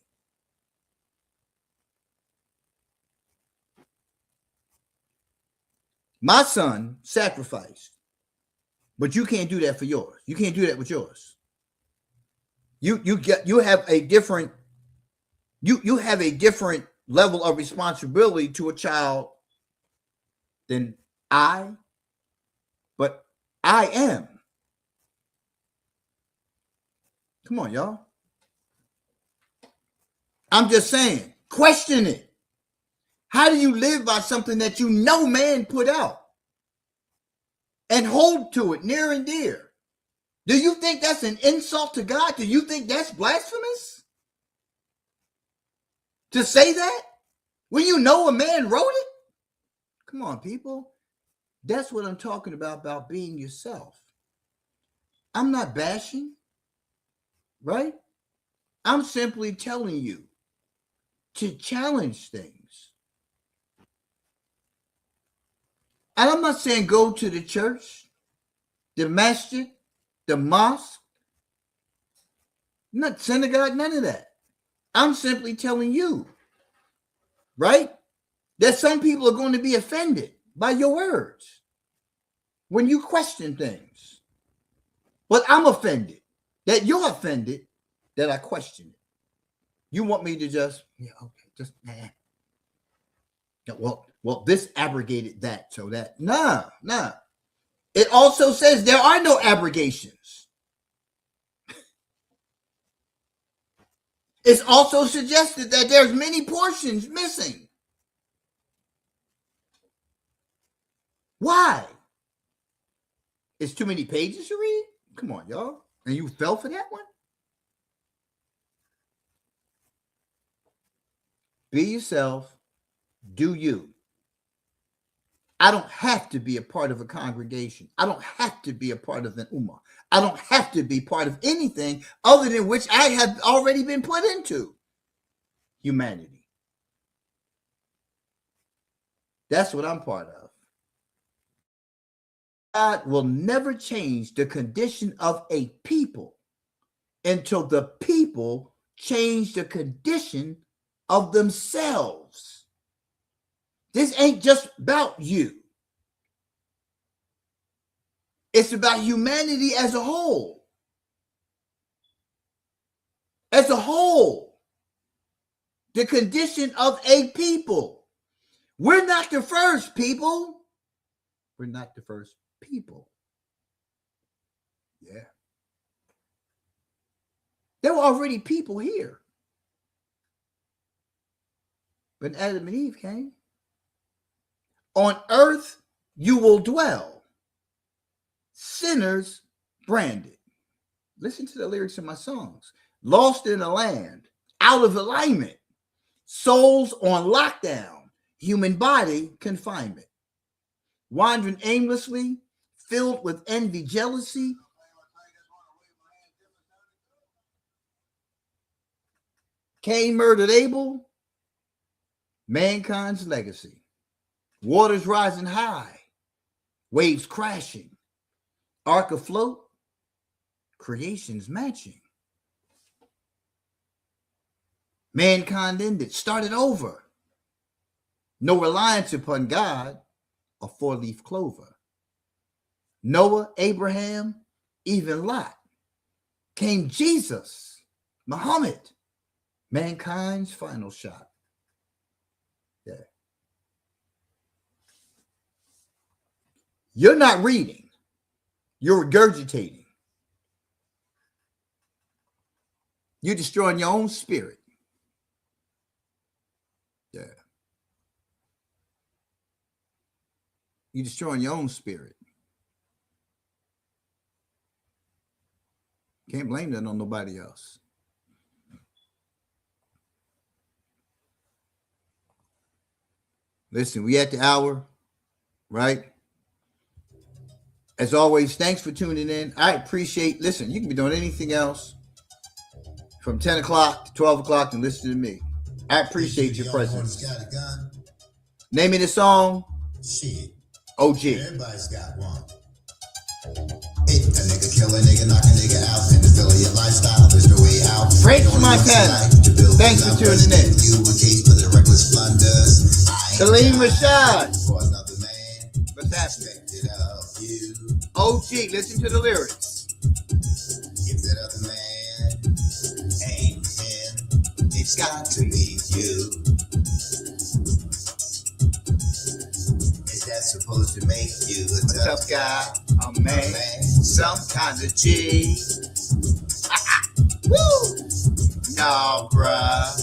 My son sacrificed, but you can't do that for yours. You can't do that with yours. You have a different level of responsibility to a child than but I am. Come on, y'all. I'm just saying, question it. How do you live by something that you know man put out and hold to it near and dear? Do you think that's an insult to God? Do you think that's blasphemous? To say that when you know a man wrote it? Come on, people. That's what I'm talking about being yourself. I'm not bashing, right? I'm simply telling you to challenge things. And I'm not saying go to the church, the masjid, the mosque, not synagogue, none of that. I'm simply telling you, right, that some people are going to be offended by your words when you question things. But I'm offended that you're offended that I question it. You want me to just, yeah, okay, just, nah. Well, this abrogated that, so that, nah. It also says there are no abrogations. It's also suggested that there's many portions missing. Why? It's too many pages to read? Come on, y'all. And you fell for that one? Be yourself. Do you. I don't have to be a part of a congregation. I don't have to be a part of an ummah. I don't have to be part of anything other than which I have already been put into. Humanity. That's what I'm part of. God will never change the condition of a people until the people change the condition of themselves. This ain't just about you. It's about humanity as a whole. As a whole. The condition of a people. We're not the first people. We're not the first people. Yeah. There were already people here. When Adam and Eve came. On earth you will dwell. Sinners branded. Listen to the lyrics of my songs. Lost in a land, out of alignment, souls on lockdown, human body confinement, wandering aimlessly, filled with envy, jealousy. Cain murdered Abel, mankind's legacy. Waters rising high, waves crashing, ark afloat, creation's matching. Mankind ended, started over. No reliance upon God, a four-leaf clover. Noah, Abraham, even Lot. Came Jesus, Muhammad, mankind's final shot. Yeah. You're not reading. You're regurgitating. You're destroying your own spirit. Yeah. You're destroying your own spirit. Can't blame that on nobody else. Listen, we at the hour, right? As always, thanks for tuning in. I appreciate, listen, you can be doing anything else from 10 o'clock to 12 o'clock and listen to me. I appreciate your presence. Name me the song. Shit. OG. Everybody's got one. Hey, a nigga kill a nigga, knock a nigga out, in the affiliate lifestyle, there's no way out. French Montana. Thanks for tuning in. You in case for the reckless blunders. Salim Rashad. For another man. What's happening? Expected of you. OG, listen to the lyrics. If that other man ain't him, it's got to be you. Is that supposed to make you a tough guy? A man, some kind of G. Woo! No, bruh.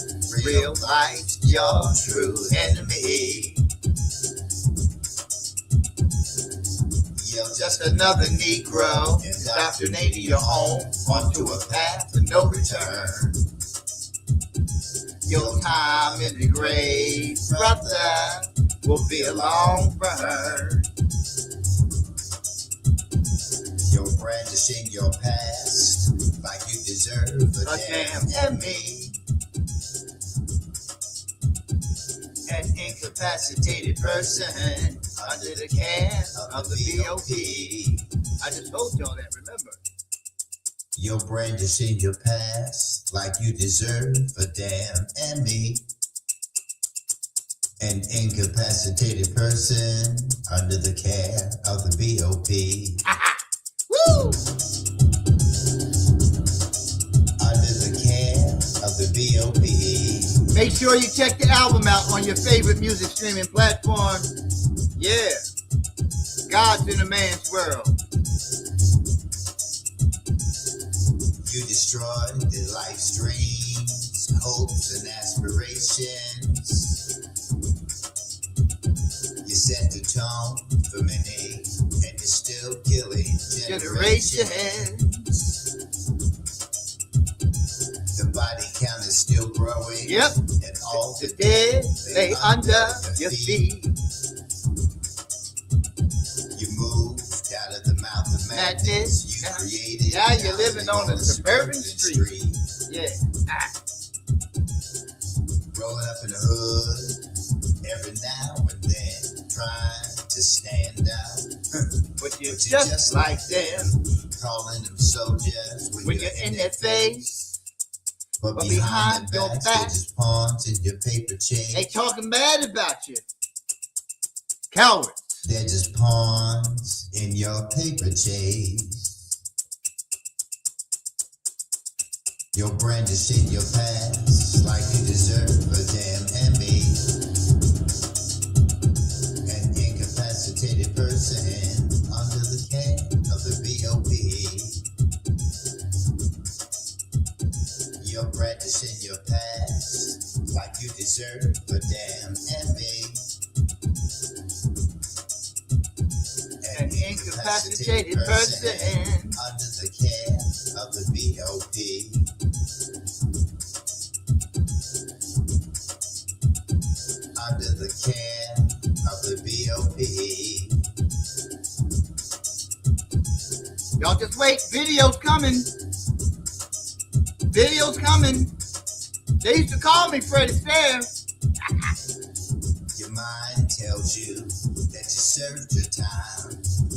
Real life, your true enemy. You're just another Negro, indoctrinating your own onto a path of no return. Your time in the grave, brother. will be along for her. You're brandishing your past like you deserve a damn Emmy. An incapacitated person under the care of the BOP. I just told y'all that, remember? You're brandishing your past like you deserve a damn Emmy. An incapacitated person under the care of the BOP. Woo! Under the care of the BOP. Make sure you check the album out on your favorite music streaming platform. Yeah. God's in a man's world. You destroyed their life's dreams, hopes, and aspirations. You set the tone for many, and you're still killing generations. The body count is still growing. Yep. And all The dead lay under your feet. You moved out of the mouth of madness. You created. Now you're living on a suburban street. Yeah. Rolling up in the hood every now and then, trying to stand out. But you're just like them. Calling them soldiers When you're in their face. But behind your back, they're just pawns in your paper chain. They talking bad about you. Cowards. They're just pawns in your paper chase. You're brandishing your past like you deserve a damn Emmy. An incapacitated person under the care of the BOP. You're brandishing your past like you deserve a damn Emmy. An incapacitated person under the care of the BOP. Under the care of the BOP. Y'all just wait. Video's coming. Video's coming. They used to call me Fred Astaire. Your mind tells you that you served your time,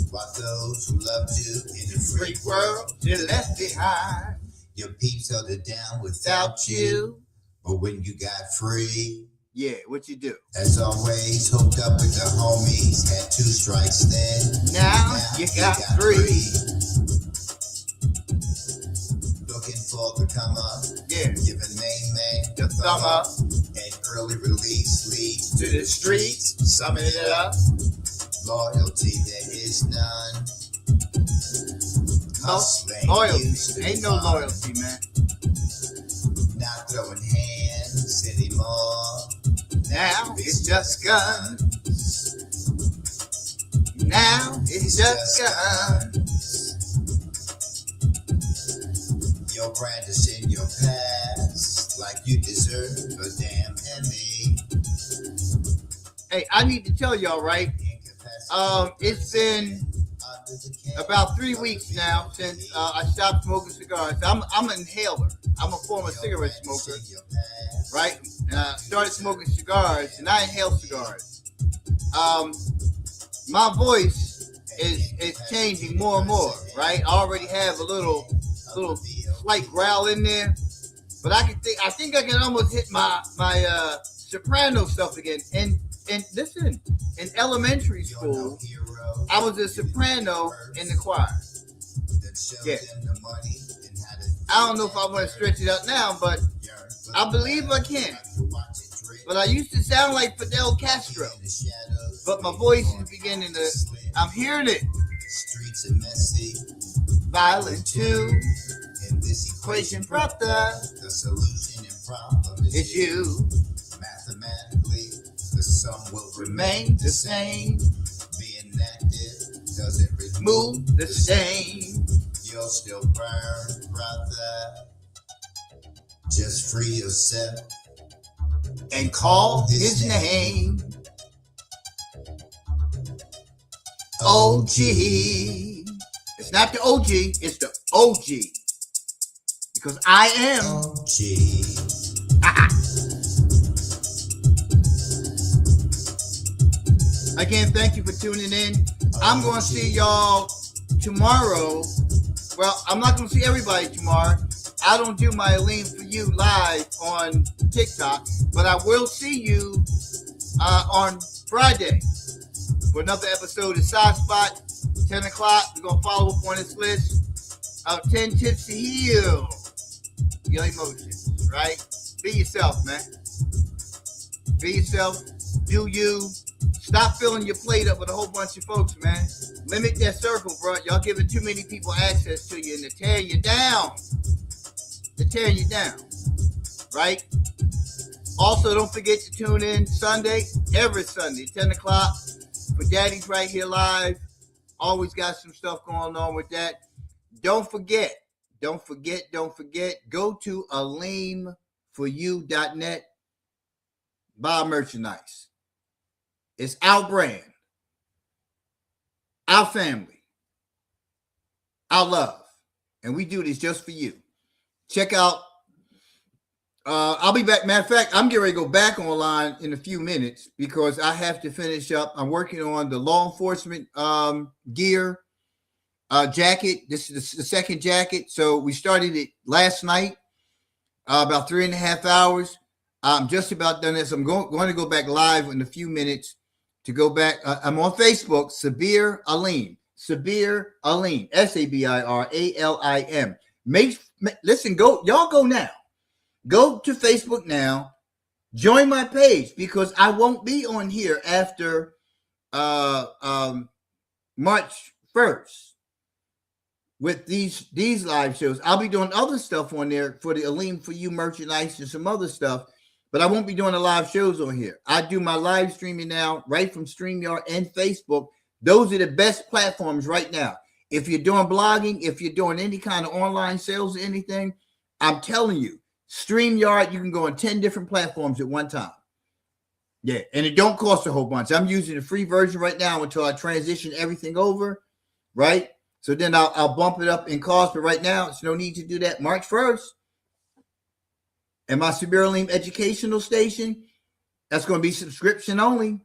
while those who loved you in the free world you're left behind. Your peeps held it down without you. But when you got free, yeah, what you do? As always, hooked up with the homies, had 2 strikes then. Now you got 3. Looking for the come up, yeah. Giving main man the thumb up. And early release leads to the streets. Summing it up. Loyalty, there is none. Loyalty. Ain't no loyalty, man. Not throwing hands anymore. Now it's just guns. Now it's just guns. You're brandishing your past like you deserve a damn Emmy. Hey, I need to tell y'all, right? It's been about 3 weeks now since I stopped smoking cigars. I'm an inhaler. I'm a former cigarette smoker, right? And I started smoking cigars, and I inhale cigars. My voice is changing more and more, right? I already have a little slight growl in there, but I think I can almost hit my soprano stuff again. And listen, in elementary school, I was a soprano in the choir. Yeah. I don't know if I want to stretch it out now, but I believe I can. But I used to sound like Fidel Castro. But my voice is beginning to, I'm hearing it. Streets are messy. Violent too. In this equation proper, the solution and problem is you. Mathematically, the sum will Remain the same. Being active doesn't remove the stain. You'll still burn, brother. Just free yourself and call his name. OG. It's not the OG, it's the OG. Because I am OG. Again, thank you for tuning in. I'm going to see y'all tomorrow. Well, I'm not going to see everybody tomorrow. I don't do my Lean For You live on TikTok, but I will see you on Friday for another episode of SASPOT, 10 o'clock. We're going to follow up on this list of 10 tips to heal your emotions, right? Be yourself, man. Be yourself. Do you. Stop filling your plate up with a whole bunch of folks, man. Limit that circle, bro. Y'all giving too many people access to you, and they're tearing you down. They're tearing you down, right? Also, don't forget to tune in Sunday, every Sunday, 10 o'clock, for Daddy's Right Here Live. Always got some stuff going on with that. Don't forget, go to ailments4you.net, buy merchandise. It's our brand, our family, our love, and we do this just for you. Check out, I'll be back. Matter of fact, I'm getting ready to go back online in a few minutes because I have to finish up. I'm working on the law enforcement gear jacket. This is the second jacket. So we started it last night, about 3.5 hours. I'm just about done this. I'm going to go back live in a few minutes to go back. I'm on Facebook, Sabir Alim, Sabiralim, Sabiralim. Listen, y'all go now. Go to Facebook now. Join my page because I won't be on here after March 1st with these live shows. I'll be doing other stuff on there for the Alim For You merchandise and some other stuff. But I won't be doing the live shows on here. I do my live streaming now right from StreamYard and Facebook. Those are the best platforms right now. If you're doing blogging, if you're doing any kind of online sales or anything, I'm telling you, StreamYard, you can go on 10 different platforms at one time. Yeah, and it don't cost a whole bunch. I'm using the free version right now until I transition everything over, right? So then I'll bump it up in cost. But right now, it's no need to do that. March 1st. And my Sabiralim educational station, that's going to be subscription only.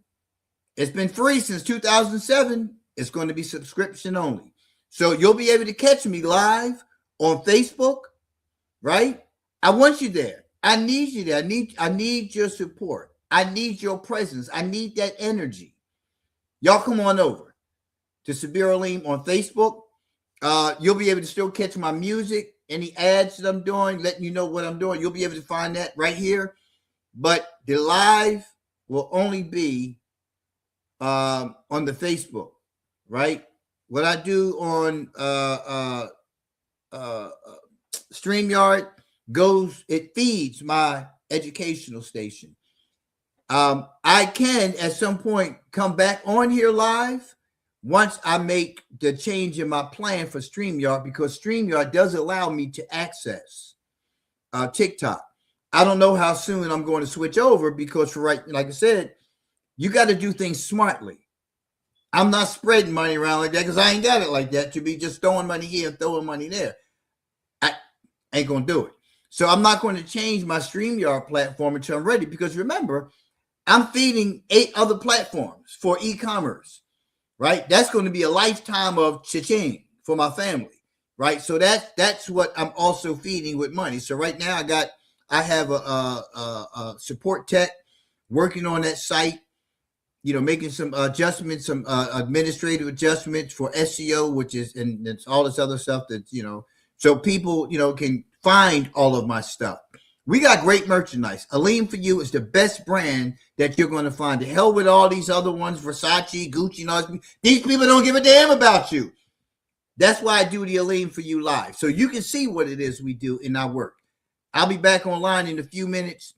It's been free since 2007. It's going to be subscription only. So you'll be able to catch me live on Facebook, right? I want you there. I need you there. I need your support. I need your presence. I need that energy. Y'all come on over to Sabiralim on Facebook. You'll be able to still catch my music. Any ads that I'm doing, letting you know what I'm doing, you'll be able to find that right here. But the live will only be on the Facebook, right? What I do on StreamYard it feeds my educational station. I can at some point come back on here live once I make the change in my plan for StreamYard, because StreamYard does allow me to access TikTok. I don't know how soon I'm going to switch over because, like I said, you got to do things smartly. I'm not spreading money around like that because I ain't got it like that to be just throwing money here and throwing money there. I ain't going to do it. So I'm not going to change my StreamYard platform until I'm ready, because remember, I'm feeding 8 other platforms for e-commerce. Right, that's going to be a lifetime of cha-ching for my family, right? So that's what I'm also feeding with money. So right now I have a support tech working on that site, making some adjustments, some administrative adjustments for SEO, which is, and it's all this other stuff that, so people, can find all of my stuff. We got great merchandise. Alim For You is the best brand that you're going to find. The hell with all these other ones, Versace, Gucci, and all these people don't give a damn about you. That's why I do the Alim For You live, so you can see what it is we do in our work. I'll be back online in a few minutes.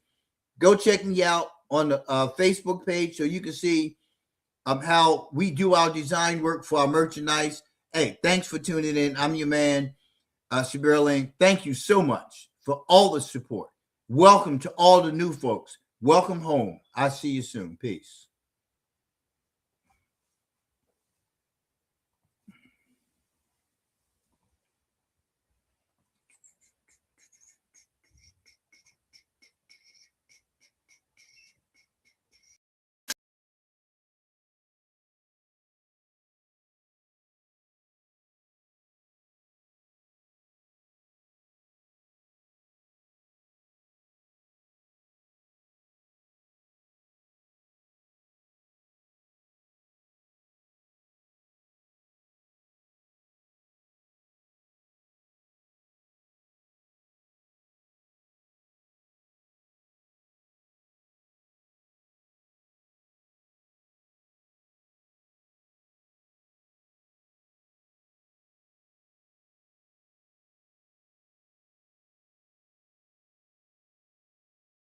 Go check me out on the Facebook page so you can see how we do our design work for our merchandise. Hey, thanks for tuning in. I'm your man, Sabiralim. Thank you so much for all the support. Welcome to all the new folks. Welcome home. I'll see you soon. Peace.